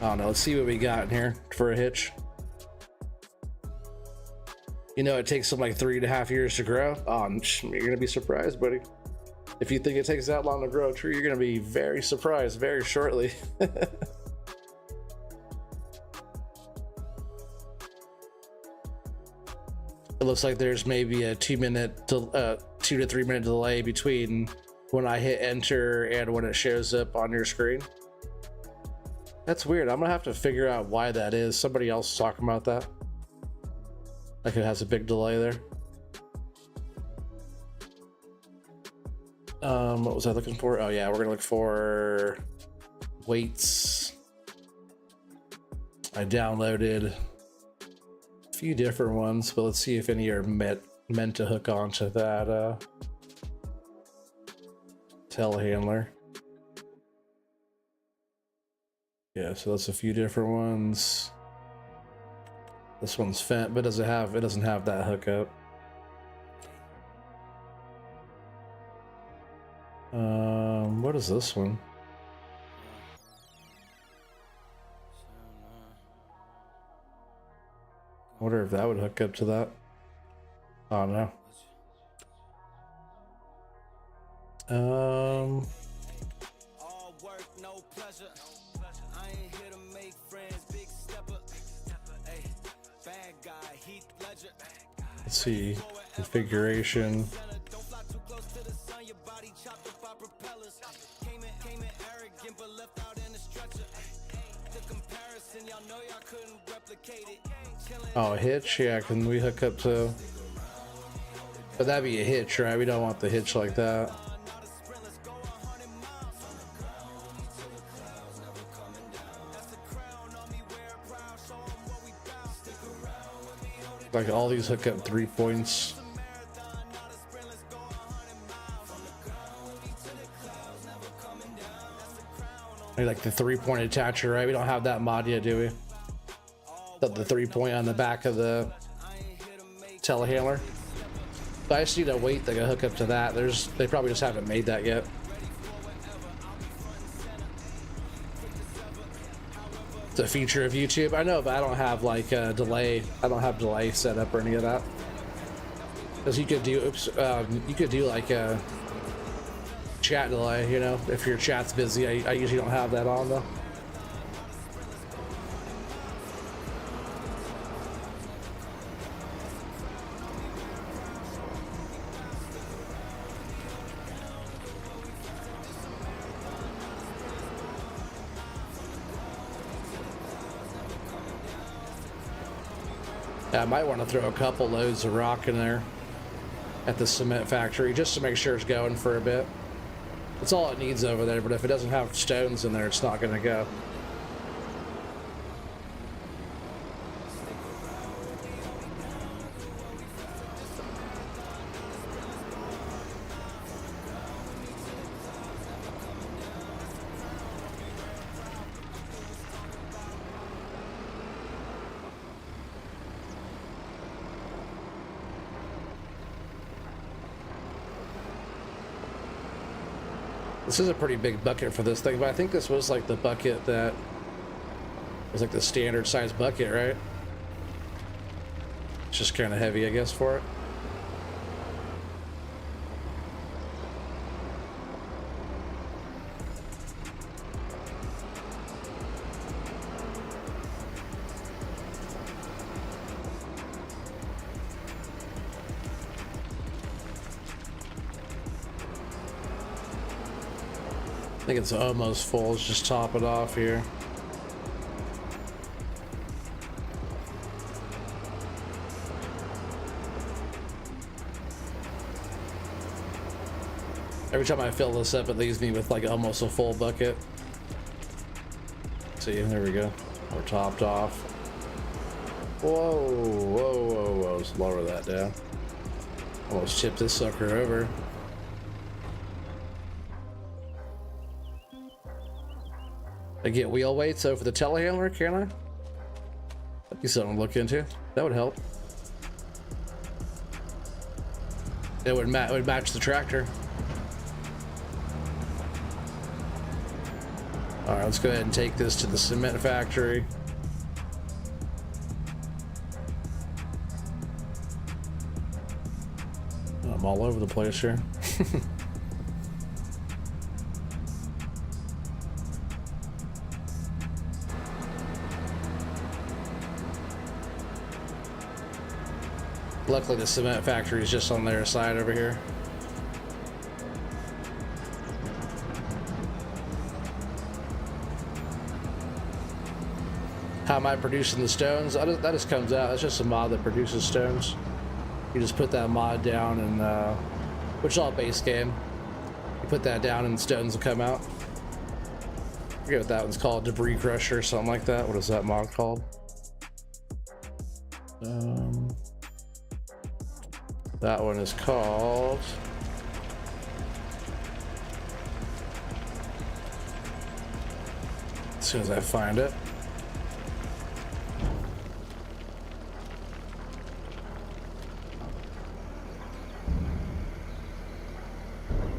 Oh no, let's see what we got in here for a hitch. You know, it takes them like 3.5 years to grow. Oh, you're gonna be surprised, buddy. If you think it takes that long to grow a tree, you're gonna be very surprised very shortly. It looks like there's maybe a 2 to 3 minute delay between when I hit enter and when it shows up on your screen. That's weird. I'm gonna have to figure out why that is. Somebody else is talking about that. Like it has a big delay there. What was I looking for? Oh yeah, we're gonna look for weights. I downloaded a few different ones, but let's see if any are meant to hook onto that telehandler. Yeah, so that's a few different ones. This one's Fent, but it doesn't have that hookup. What is this one? I wonder if that would hook up to that. Oh no. All work, no pleasure. I ain't here to make friends, big stepper. Hey, bad guy, Heath Ledger. Let's see. Configuration. Don't fly too close to the sun, your body chopped up by propellers. Came in arrogant, but left out in the stretcher. The comparison, y'all know y'all couldn't replicate it. Oh, a hitch? Yeah, can we hook up to... But that'd be a hitch, right? We don't want the hitch like that. Like all these hook up 3 points. Like the 3-point attacher, right? We don't have that mod yet, do we? The 3-point on the back of the telehandler. But I just need a weight that can hook up to that. They probably just haven't made that yet. It's a feature of YouTube. I know, but I don't have like a delay. I don't have delay set up or any of that. Because you could do, you could do like a chat delay, you know, if your chat's busy. I usually don't have that on though. Yeah, I might want to throw a couple loads of rock in there at the cement factory just to make sure it's going for a bit. That's all it needs over there, but if it doesn't have stones in there, it's not going to go. This is a pretty big bucket for this thing, but I think this was like the bucket that was like the standard size bucket, right? It's just kind of heavy, I guess, for it. I think it's almost full. Let's just top it off here. Every time I fill this up, it leaves me with like almost a full bucket. See, there we go. We're topped off. Whoa, whoa, whoa, whoa. Let's lower that down. Almost tipped this sucker over. I get wheel weights over the telehandler, can I? That'd be something to look into. That would help. It would match the tractor. All right, let's go ahead and take this to the cement factory. I'm all over the place here. Luckily, the cement factory is just on their side over here. How am I producing the stones? That just comes out. That's just a mod that produces stones. You just put that mod down, and which is all base game. You put that down, and stones will come out. I forget what that one's called. Debris crusher or something like that. What is that mod called? That one is called as soon as I find it.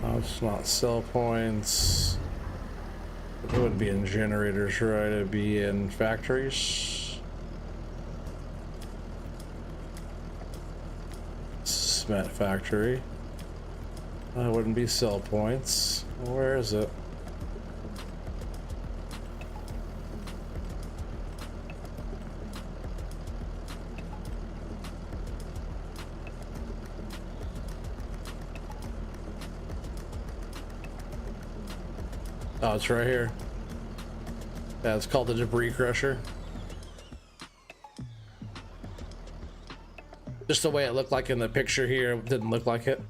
Oh, it's not sell points. It wouldn't be in generators, right? It'd be in factories. Cement factory. It wouldn't be sell points. Where is it? Oh, it's right here. Yeah, it's called the debris crusher. Just the way it looked like in the picture here, it didn't look like it.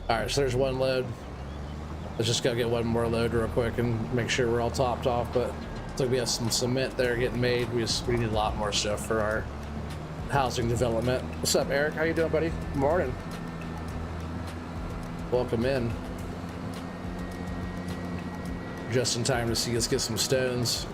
Alright, so there's one load. Let's just go get one more load real quick and make sure we're all topped off. But looks like we have some cement there getting made. We need a lot more stuff for our housing development. What's up, Eric? How you doing, buddy? Good morning. Welcome in. Just in time to see us get some stones.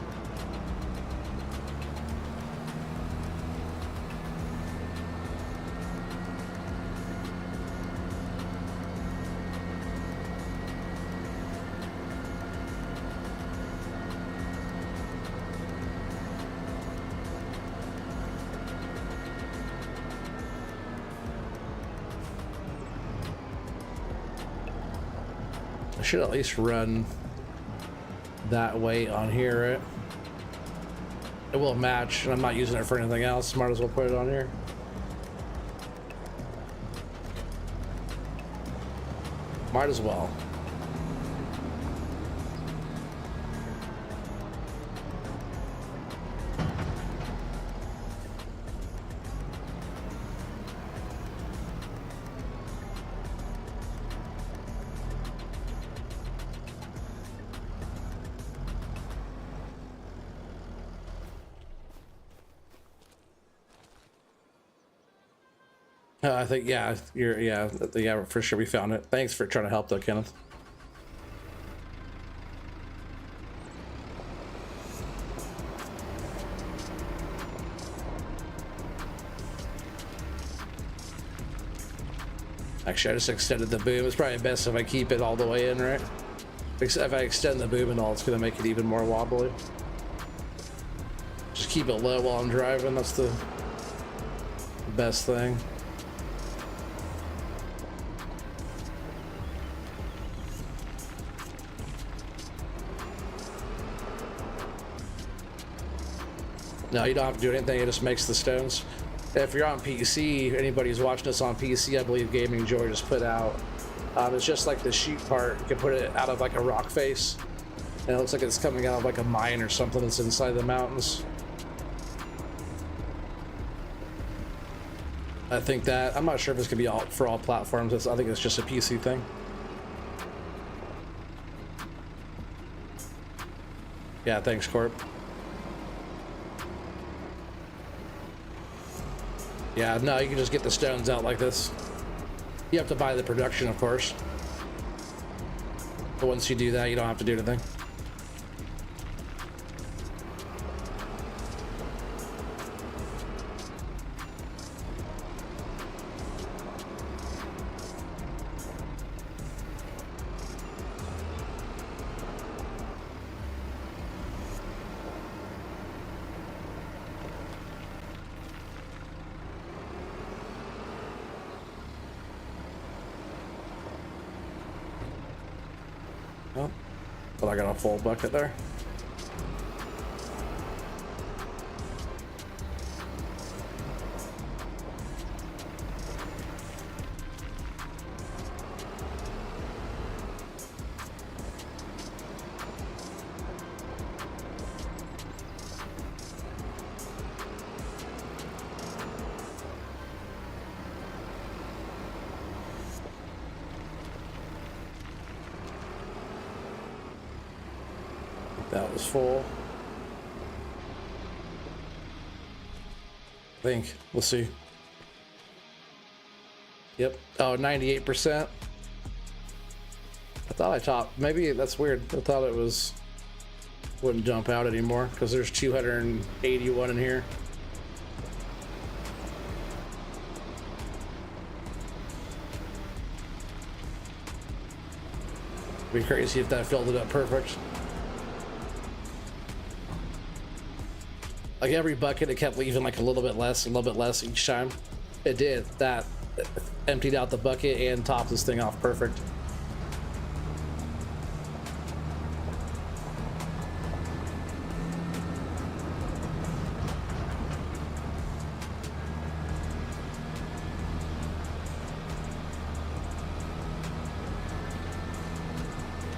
should at least run that weight on here, right? It will match, and I'm not using it for anything else. Might as well put it on here. Might as well. I think, yeah, yeah, for sure we found it. Thanks for trying to help though, Kenneth. Actually, I just extended the boom. It's probably best if I keep it all the way in, right? If I extend the boom and all, it's gonna make it even more wobbly. Just keep it low while I'm driving. That's the best thing. No, you don't have to do anything. It just makes the stones. If you're on PC, anybody who's watching this on PC, I believe Gaming Joy just put out. It's just like the sheet part. You can put it out of like a rock face, and it looks like it's coming out of like a mine or something that's inside the mountains. I think that, I'm not sure if it's gonna be all for all platforms. I think it's just a PC thing. Yeah, thanks, Corp. Yeah, no, you can just get the stones out like this. You have to buy the production, of course. But once you do that, you don't have to do anything. Oh, but I got a full bucket there. That was full. I think. We'll see. Yep. Oh, 98%. I thought I topped. Maybe that's weird. I thought it was wouldn't jump out anymore because there's 281 in here. Be crazy if that filled it up perfect. Like every bucket, it kept leaving like a little bit less each time. It did. That emptied out the bucket and topped this thing off perfect.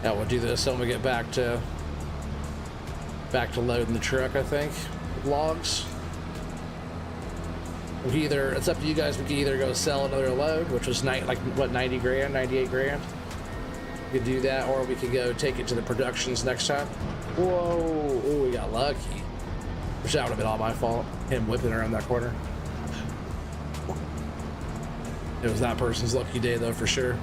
Yeah, we'll do this when we get back to loading the truck, I think. Logs. We can either, it's up to you guys, we can either go sell another load, which was like what, 90 grand, 98 grand. We could do that, or we could go take it to the productions next time. Whoa, oh, we got lucky. Which that would have been all my fault, him whipping around that corner. It was that person's lucky day though, for sure.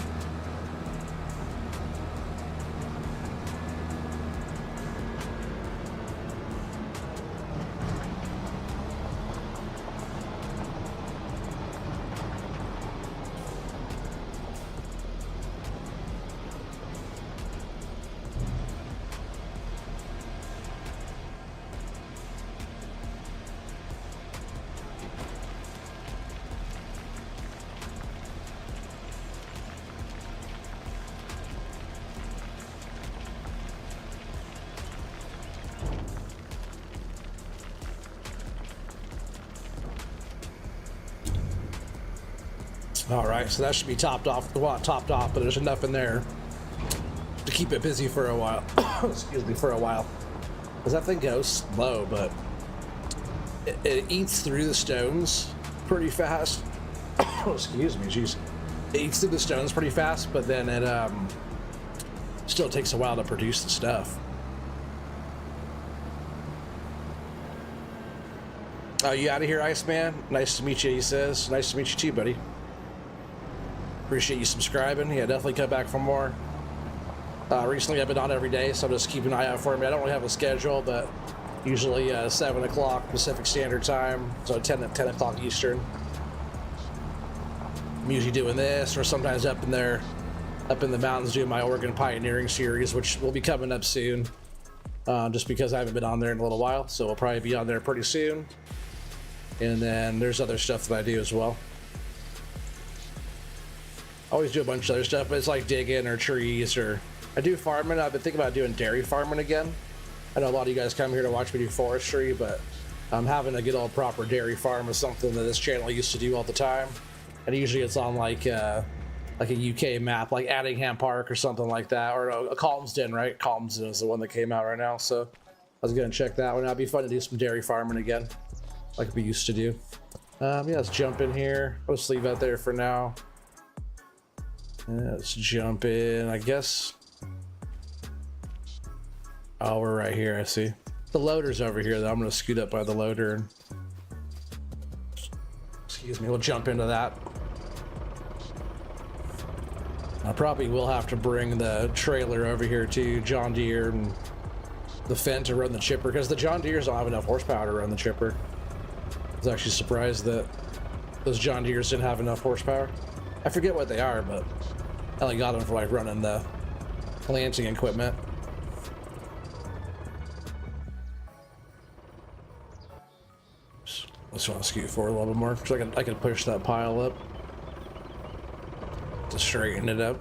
All right, so that should be topped off. Well, not topped off, but there's enough in there to keep it busy for a while. Excuse me, for a while. Because that thing goes slow, but it eats through the stones pretty fast. Excuse me, jeez. It eats through the stones pretty fast, but then it still takes a while to produce the stuff. Oh, you out of here, Iceman? Nice to meet you, he says. Nice to meet you too, buddy. Appreciate you subscribing. Yeah, definitely come back for more. Recently I've been on every day, so I'm just keeping an eye out for me. I don't really have a schedule, but usually 7 o'clock Pacific Standard Time, so 10 o'clock Eastern. I'm usually doing this, or sometimes up in the mountains doing my Oregon Pioneering series, which will be coming up soon. Just because I haven't been on there in a little while, so we'll probably be on there pretty soon. And then there's other stuff that I do as well. I always do a bunch of other stuff, but it's like digging or trees, or I do farming. I've been thinking about doing dairy farming again. I know a lot of you guys come here to watch me do forestry, but having a good old proper dairy farm is something that this channel used to do all the time. And usually it's on like a UK map, like Addingham Park or something like that, or a Calmsden, right? Calmsden is the one that came out right now, so I was gonna check that one out. It'd be fun to do some dairy farming again, like we used to do. Yeah, let's jump in here. I'll just leave that there for now. Let's jump in, I guess. Oh, we're right here, I see. The loader's over here, though. I'm gonna scoot up by the loader and... Excuse me, we'll jump into that. I probably will have to bring the trailer over here too, John Deere and the Fendt to run the chipper, because the John Deeres don't have enough horsepower to run the chipper. I was actually surprised that those John Deeres didn't have enough horsepower. I forget what they are, but I only got them for like running the planting equipment. Just want to scoot forward a little bit more, so I can push that pile up to straighten it up.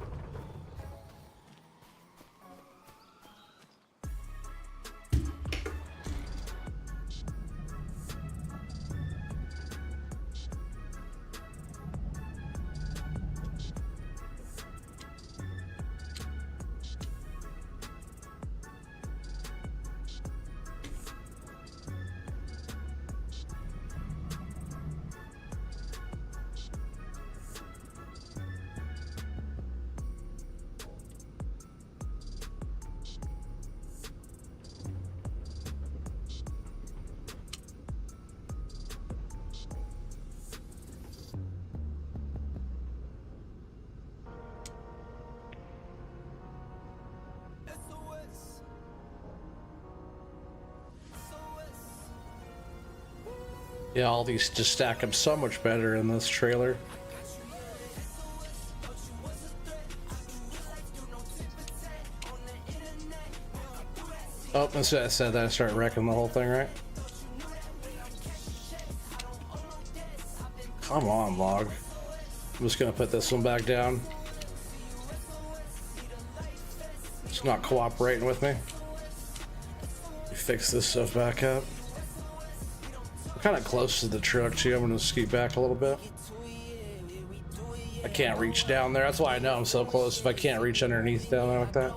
Yeah, all these just stack up so much better in this trailer. Oh, instead I said that, I start wrecking the whole thing, right? Come on, log. I'm just gonna put this one back down. It's not cooperating with me. Fix this stuff back up. Kind of close to the truck too. I'm gonna scoot back a little bit. I can't reach down there. That's why I know I'm so close. If I can't reach underneath down there like that.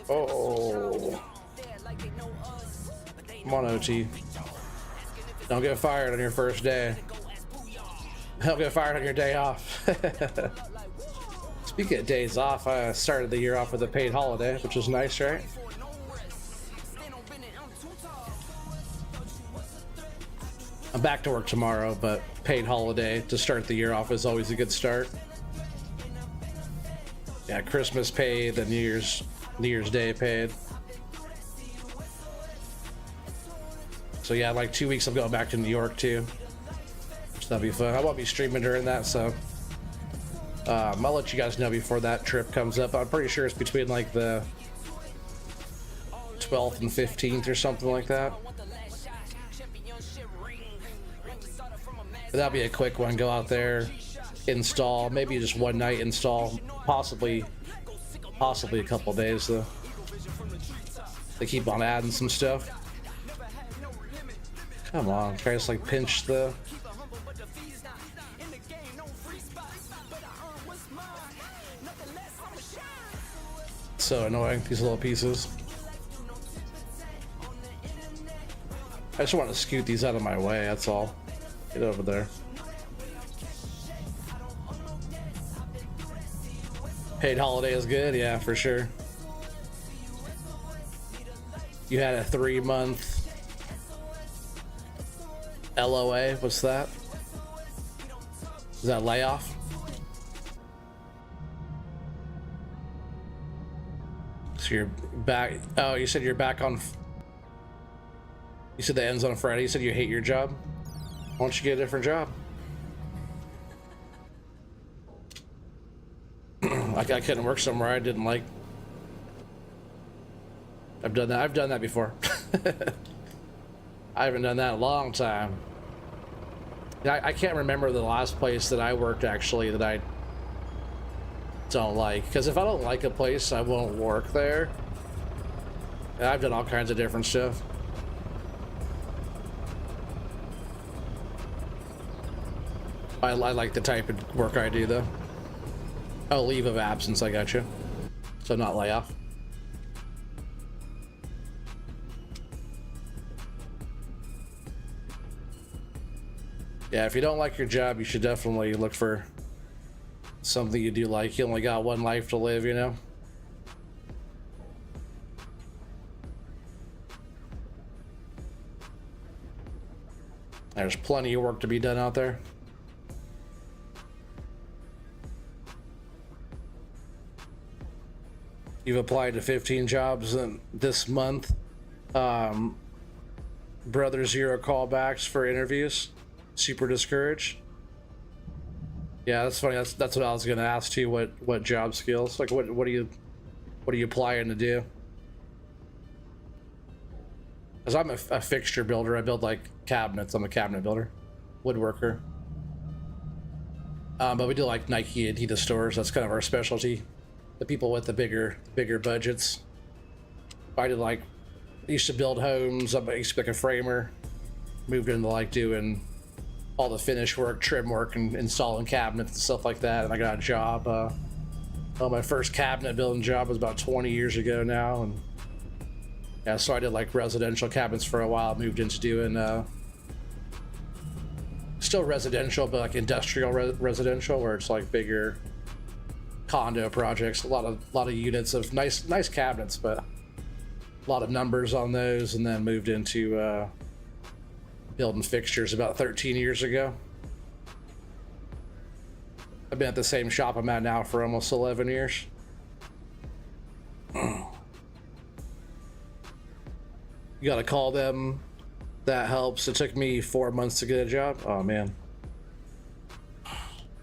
Oh, come on, OT. Don't get fired on your first day. Don't get fired on your day off. Speaking of days off, I started the year off with a paid holiday, which was nice, right? I'm back to work tomorrow, but paid holiday to start the year off is always a good start. Yeah, Christmas paid, the New Year's Day paid. So yeah, like 2 weeks I'm going back to New York too. So that'll be fun. I won't be streaming during that, so I'll let you guys know before that trip comes up. I'm pretty sure it's between like the 12th and 15th or something like that. That'll be a quick one. Go out there, install, maybe just one night install, possibly a couple days though. They keep on adding some stuff. Come on, try to like pinch the so annoying, these little pieces. I just want to scoot these out of my way, that's all. Get over there. Paid holiday is good, yeah, for sure. You had a 3-month LOA, what's that? Is that layoff? So you're back, oh, you said you're back on, you said that ends on Friday, you said you hate your job? Why don't you get a different job? I couldn't work somewhere I didn't like. I've done that before. I haven't done that in a long time. I can't remember the last place that I worked actually that I don't like, because if I don't like a place I won't work there. And I've done all kinds of different stuff. I like the type of work I do though. Oh, leave of absence, I got you. So not layoff. Yeah, if you don't like your job, you should definitely look for something you do like. You only got one life to live, you know? There's plenty of work to be done out there. You've applied to 15 jobs in this month. Brother, 0 callbacks for interviews. Super discouraged. Yeah, that's funny. That's what I was gonna ask too. What job skills? Like what are you applying to do? Because I'm a fixture builder. I build like cabinets. I'm a cabinet builder, woodworker. But we do like Nike and Adidas stores. That's kind of our specialty. The people with the bigger budgets. I used to build homes. I used to be like a framer. Moved into like doing all the finish work, trim work, and installing cabinets and stuff like that. And I got a job. Well, my first cabinet building job was about 20 years ago now, and yeah, so I did like residential cabinets for a while. Moved into doing still residential, but like industrial residential, where it's like bigger condo projects. A lot of units of nice cabinets, but a lot of numbers on those. And then moved into building fixtures about 13 years ago. I've been at the same shop I'm at now for almost 11 years. You gotta call them. That helps. It took me 4 months to get a job. Oh man.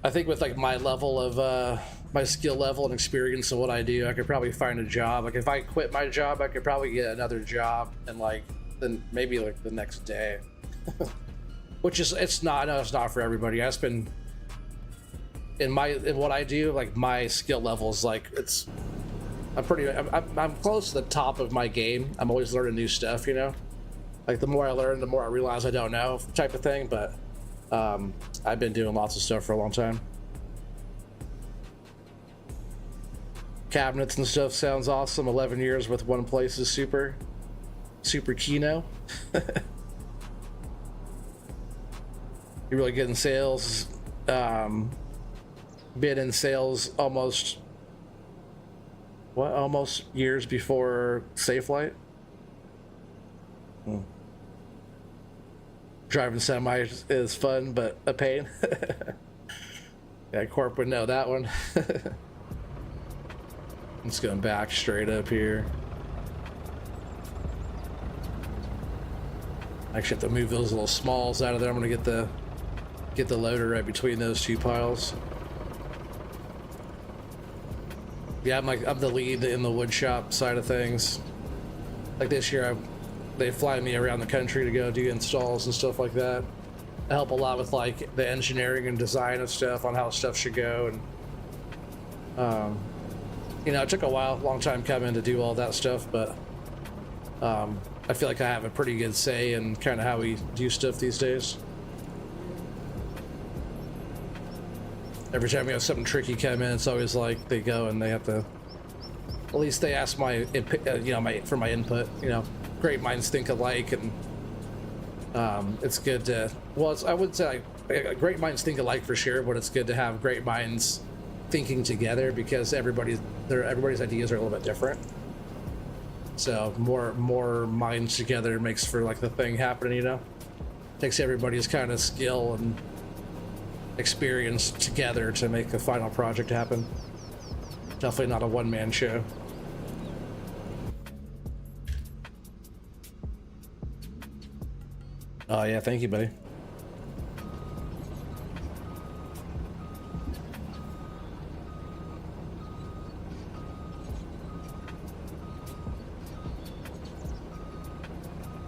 I think with like my level of my skill level and experience and what I do, I could probably find a job. Like if I quit my job, I could probably get another job and like then maybe like the next day. Which is, I know it's not for everybody. I've been in what I do, like my skill level is like I'm close to the top of my game. I'm always learning new stuff, you know. Like the more I learn, the more I realize I don't know, type of thing. But I've been doing lots of stuff for a long time. Cabinets and stuff sounds awesome. 11 years with one place is super keno. You're really good in sales. Been in sales almost years before Safelite. Driving semi is fun, but a pain. Yeah, Corp would know that one. I'm just going back straight up here. I actually have to move those little smalls out of there. I'm gonna get the loader right between those two piles. Yeah, I'm the lead in the wood shop side of things. Like this year, they fly me around the country to go do installs and stuff like that. I help a lot with like the engineering and design of stuff on how stuff should go, and you know, it took a long time coming to do all that stuff, but I feel like I have a pretty good say in kind of how we do stuff these days. Every time we have something tricky come in, it's always like they go and they have to at least they ask my for my input. Great minds think alike, and it's good to, well, I would say like, great minds think alike for sure, but it's good to have great minds thinking together, because everybody's ideas are a little bit different. So more minds together makes for like the thing happening. Takes everybody's kind of skill and experience together to make the final project happen. Definitely not a one-man show. Oh yeah, thank you, buddy.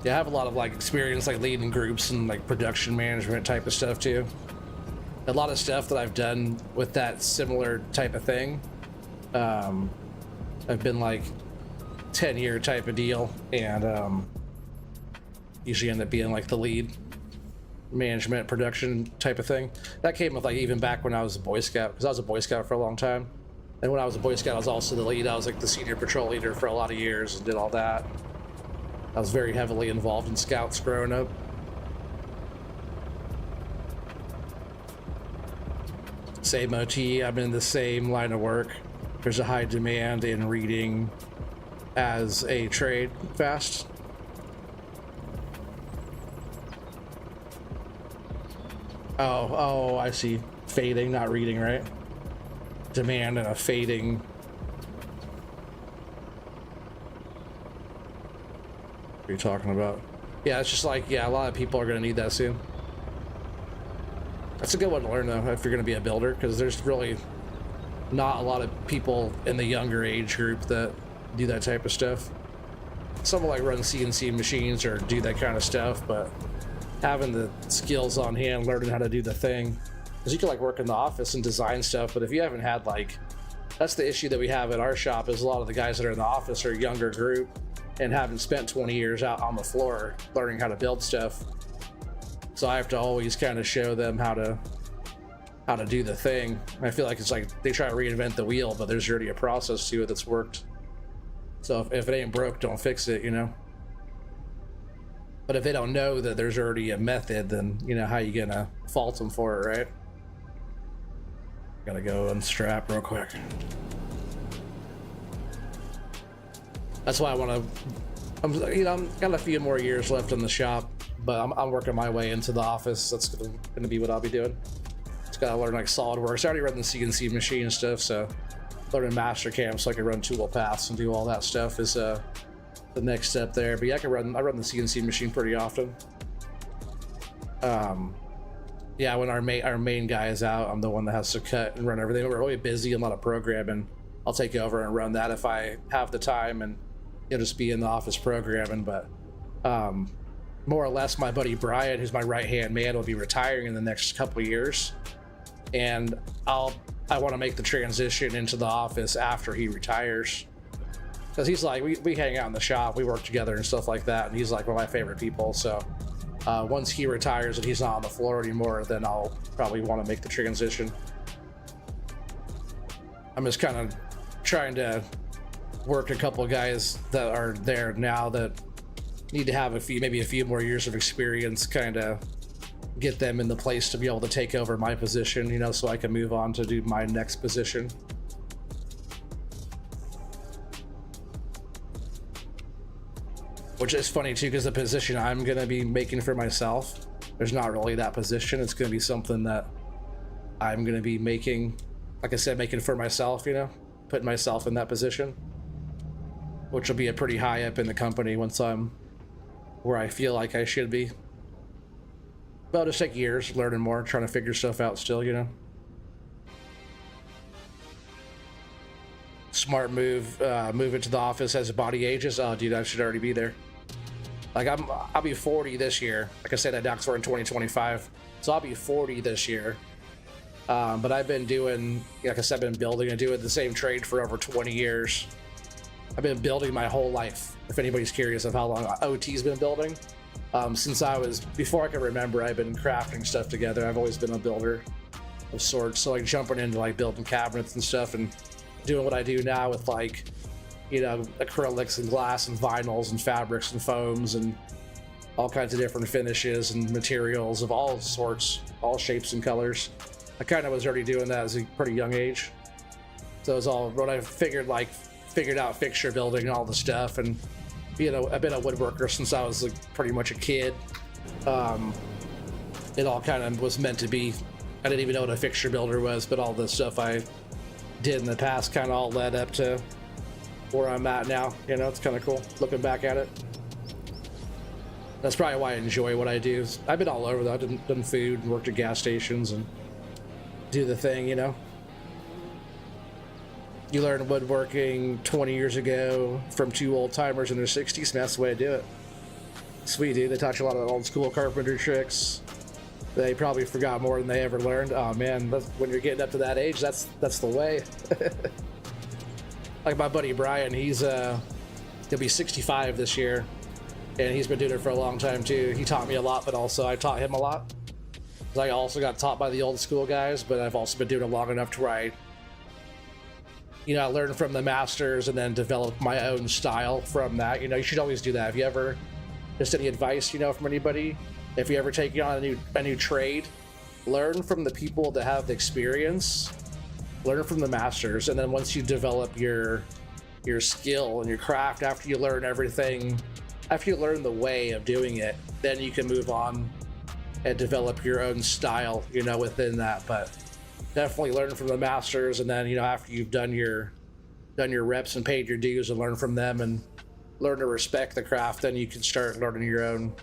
Yeah, I have a lot of like experience like leading groups and like production management type of stuff too. A lot of stuff that I've done with that similar type of thing. I've been like 10-year type of deal, and usually end up being like the lead management production type of thing. That came with like even back when I was a Boy Scout, because I was a Boy Scout for a long time. And when I was a Boy Scout, I was also the lead. I was like the senior patrol leader for a lot of years and did all that. I was very heavily involved in scouts growing up. Same OT, I'm in the same line of work. There's a high demand in reading as a trade fast. Oh, I see. Fading, not reading, right? Demand and a fading. What are you talking about? Yeah, it's just like, yeah, a lot of people are going to need that soon. That's a good one to learn, though, if you're going to be a builder, because there's really not a lot of people in the younger age group that do that type of stuff. Some will like run CNC machines or do that kind of stuff, but having the skills on hand, learning how to do the thing, because you can like work in the office and design stuff, but if you haven't had like, that's the issue that we have at our shop, is a lot of the guys that are in the office are a younger group and haven't spent 20 years out on the floor learning how to build stuff. So I have to always kind of show them how to do the thing. I feel like it's like they try to reinvent the wheel, but there's already a process to it that's worked. So if it ain't broke, don't fix it, But if they don't know that there's already a method, then how you gonna fault them for it, right? Gotta go unstrap real quick. That's why I want to. I'm got a few more years left in the shop, but I'm working my way into the office. That's gonna be what I'll be doing. Just gotta learn like SolidWorks. I already run the CNC machine and stuff, so learning Mastercam so I can run tool paths and do all that stuff is the next step there. But yeah, I run the CNC machine pretty often. Yeah, when our main guy is out, I'm the one that has to cut and run everything. We're really busy, a lot of programming. I'll take over and run that if I have the time, and just be in the office programming. But more or less, my buddy Brian, who's my right hand man, will be retiring in the next couple of years, and I want to make the transition into the office after he retires, because he's like, we hang out in the shop, we work together and stuff like that, and he's like one of my favorite people. So once he retires and he's not on the floor anymore, then I'll probably want to make the transition. I'm just kind of trying to work a couple of guys that are there now that need to have maybe a few more years of experience, kind of get them in the place to be able to take over my position, so I can move on to do my next position. Which is funny too, because the position I'm going to be making for myself, there's not really that position. It's going to be something that I'm going to be making, like I said, making for myself, putting myself in that position, which will be a pretty high up in the company once I'm where I feel like I should be. But it'll just take years learning more, trying to figure stuff out still, Smart move, move into the office as the body ages. Oh, dude, I should already be there. Like I'll be 40 this year. Like I said, that docs were in 2025, so I'll be 40 this year. But I've been doing, like I said, I've been building and doing the same trade for over 20 years. I've been building my whole life. If anybody's curious of how long OT's been building, since before I can remember, I've been crafting stuff together. I've always been a builder of sorts. So like jumping into like building cabinets and stuff and doing what I do now with like you know, acrylics and glass and vinyls and fabrics and foams and all kinds of different finishes and materials of all sorts, all shapes and colors. I kind of was already doing that as a pretty young age. So it was all when I figured out fixture building and all the stuff, and you know, I've been a woodworker since I was like pretty much a kid. It all kind of was meant to be. I didn't even know what a fixture builder was, but all the stuff I did in the past kind of all led up to where I'm at now. You know, it's kind of cool looking back at it. That's probably why I enjoy what I do. I've been all over that. I've done food and worked at gas stations and do the thing, you know. You learn woodworking 20 years ago from two old timers in their 60s, and that's the way to do it. Sweet, dude. They taught you a lot of old school carpentry tricks. They probably forgot more than they ever learned. Oh man, when you're getting up to that age, that's the way. Like my buddy Brian, he'll be 65 this year, and he's been doing it for a long time too. He taught me a lot, but also I taught him a lot. I also got taught by the old school guys, but I've also been doing it long enough to where I learned from the masters and then developed my own style from that. You know, you should always do that. If you ever, just any advice, you know, from anybody, if you ever take on a new trade, learn from the people that have the experience, learn from the masters, and then once you develop your skill and your craft, after you learn everything, after you learn the way of doing it, then you can move on and develop your own style, you know, within that. But definitely learn from the masters, and then, you know, after you've done your reps and paid your dues and learn from them and learn to respect the craft, then you can start learning your own,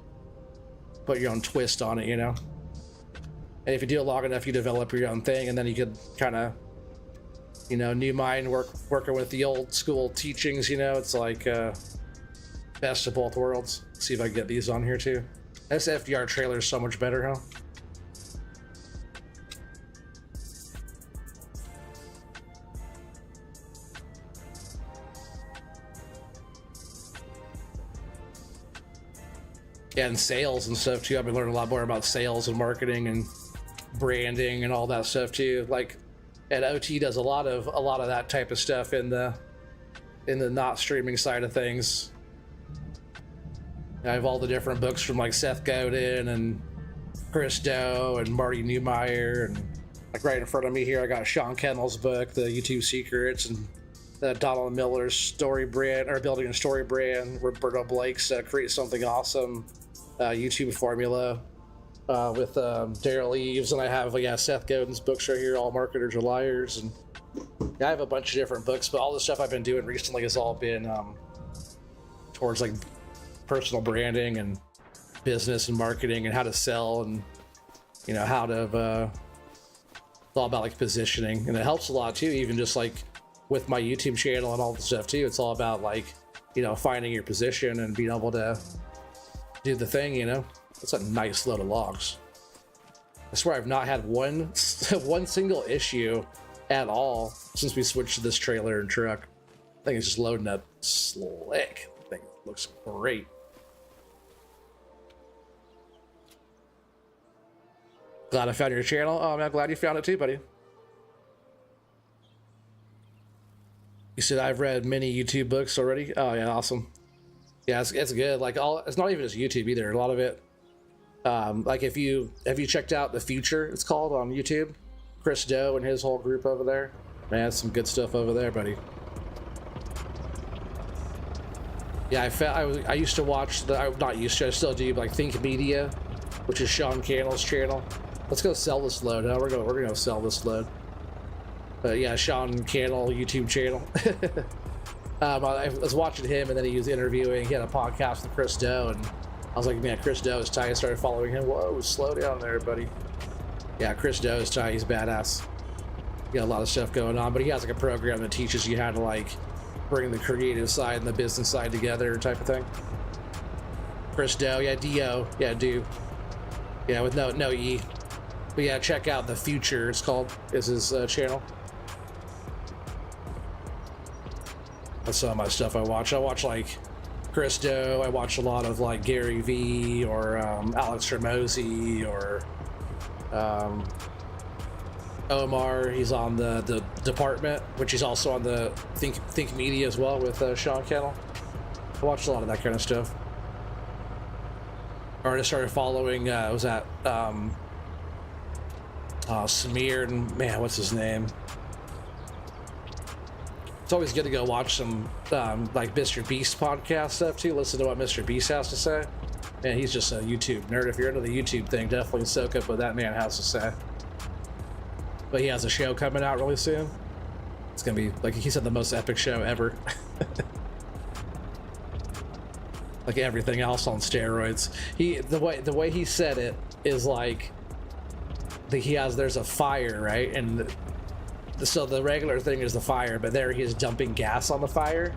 put your own twist on it, you know. And if you do it long enough, you develop your own thing, and then you could kind of, you know, new mind working with the old school teachings, you know. It's like best of both worlds. Let's see if I can get these on here too. This FDR trailer is so much better, huh? Yeah, and sales and stuff too. I've been learning a lot more about sales and marketing and branding and all that stuff too. Like, and OT does a lot of that type of stuff in the not streaming side of things. I have all the different books from like Seth Godin and Chris Do and Marty Neumeyer, and like right in front of me here I got Sean Kennel's book, The YouTube Secrets, and Donald Miller's story brand, or building a story brand, Roberto Blake's Create Something Awesome YouTube formula with Daryl Eves, and I have Seth Godin's books right here, All Marketers Are Liars, and I have a bunch of different books, but all the stuff I've been doing recently has all been towards like personal branding and business and marketing and how to sell, and you know, how to it's all about like positioning, and it helps a lot too, even just like with my YouTube channel and all the stuff too. It's all about like, you know, finding your position and being able to do the thing, you know. That's a nice load of logs. I swear I've not had one single issue at all since we switched to this trailer and truck. I think it's just loading up slick. I think it looks great. Glad I found your channel. Oh, I'm glad you found it too, buddy. You said I've read many YouTube books already. Oh yeah, awesome. Yeah, it's good. Like it's not even just YouTube either. A lot of it. Like have you checked out The Future? It's called on YouTube. Chris Do and his whole group over there. Man, some good stuff over there, buddy. Yeah, I used to watch not used to. I still do, but like Think Media, which is Sean Cannell's channel. Let's go sell this load. We're gonna sell this load. But yeah, Sean Cannell YouTube channel. I was watching him, and then he was interviewing. He had a podcast with Chris Do, and I was like, man, Chris Do is tight. I started following him. Whoa, slow down there, buddy. Yeah, Chris Do is tight. He's badass. He got a lot of stuff going on, but he has like a program that teaches you how to like bring the creative side and the business side together, type of thing. Chris Do, yeah, D-O, yeah, do, yeah, with no E. But yeah, check out The Future. It's called, is his channel. That's some of my stuff I watch. I watch like Chris Do. I watch a lot of like Gary V or Alex Ramosi or Omar, he's on the department, which he's also on the Think Media as well with Sean Kennel. I watched a lot of that kind of stuff. Or I started following, was that Samir and, man, what's his name? It's always good to go watch some like Mr. Beast podcast stuff too. Listen to what Mr. Beast has to say. Man, he's just a YouTube nerd. If you're into the YouTube thing, definitely soak up what that man has to say. But he has a show coming out really soon. It's gonna be, like he said, the most epic show ever. Like everything else on steroids. The way he said it is like there's a fire, right? And so the regular thing is the fire, but there he is dumping gas on the fire,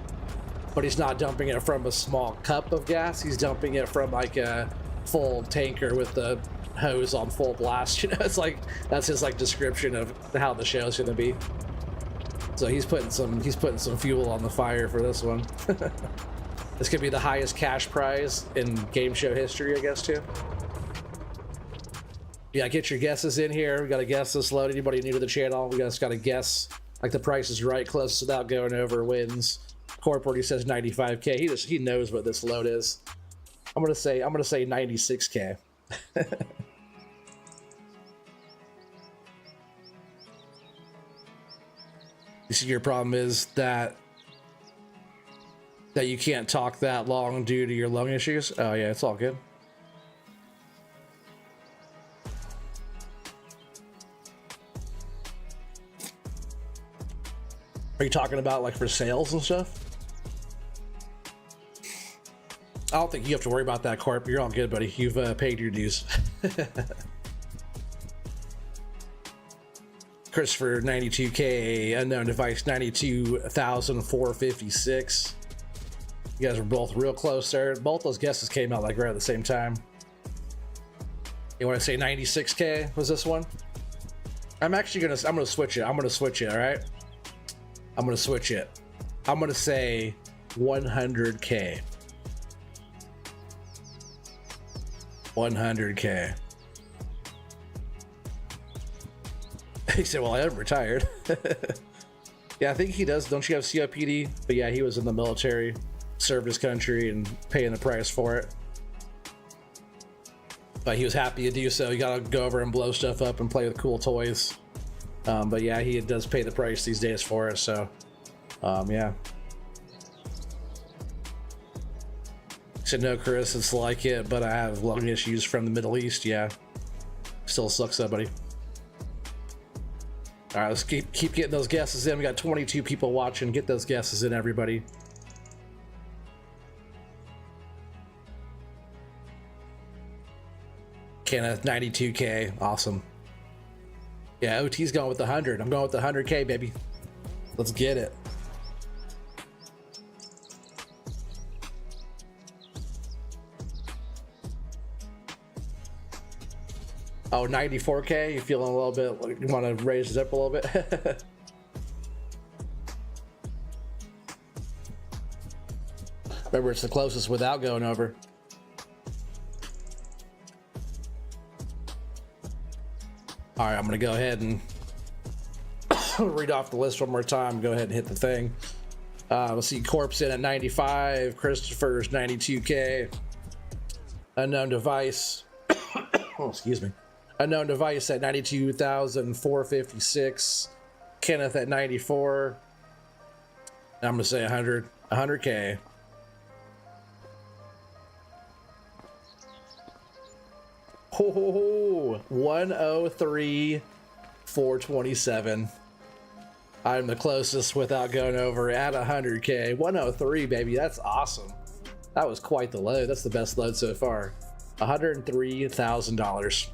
but he's not dumping it from a small cup of gas. He's dumping it from like a full tanker with the hose on full blast. You know, it's like that's his like description of how the show's gonna be. So he's putting some fuel on the fire for this one. This could be the highest cash prize in game show history, I guess, too. Yeah, get your guesses in here. We got to guess this load. Anybody new to the channel, we just got to guess. Like the Price is Right, closest without going over wins. Corporate, he says 95K. He knows what this load is. I'm gonna say 96K. You see, your problem is that you can't talk that long due to your lung issues. Oh yeah, it's all good. Are you talking about like for sales and stuff? I don't think you have to worry about that, Corp. You're all good, buddy. You've paid your dues. Christopher 92K, unknown device 92,456. You guys were both real close there. Both those guesses came out like right at the same time. You want to say 96K was this one? I'm gonna switch it. I'm gonna switch it, all right? I'm gonna switch it. I'm gonna say 100K. 100K. He said, well, I am retired. Yeah, I think he does. Don't you have COPD? But yeah, he was in the military, served his country, and paying the price for it. But he was happy to do so. You gotta go over and blow stuff up and play with cool toys. But yeah, he does pay the price these days for it, so yeah. He said, no, Chris, it's like it, but I have lung issues from the Middle East. Yeah, still sucks though, buddy. All right, let's keep getting those guesses in. We got 22 people watching. Get those guesses in, everybody. Kenneth, 92K, awesome. Yeah, OT's going with the 100. I'm going with the 100K, baby. Let's get it. Oh, 94K? You feeling a little bit like you want to raise it up a little bit? Remember, it's the closest without going over. All right, I'm gonna go ahead and read off the list one more time. Go ahead and hit the thing. Let's see, Corp's in at 95, Christopher's 92K, unknown device. Oh, excuse me. Unknown device at 92,456, Kenneth at 94. I'm gonna say 100K. Oh, 103,427. I'm the closest without going over at 100K. 103, baby. That's awesome. That was quite the load. That's the best load so far. $103,000.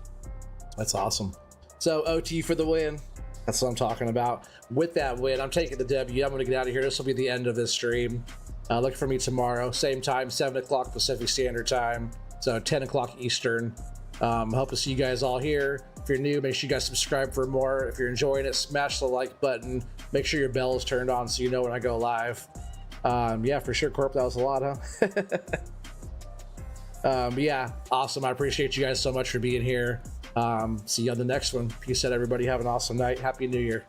That's awesome. So OT for the win. That's what I'm talking about. With that win, I'm taking the W. I'm going to get out of here. This will be the end of this stream. Look for me tomorrow. Same time, 7 o'clock Pacific Standard Time. So 10 o'clock Eastern. Hope to see you guys all here. If you're new, make sure you guys subscribe for more. If you're enjoying it, smash the like button. Make sure your bell is turned on so you know when I go live. Yeah, for sure, Corp, that was a lot, huh? Yeah, awesome. I appreciate you guys so much for being here. See you on the next one. Peace out, everybody. Have an awesome night. Happy New Year.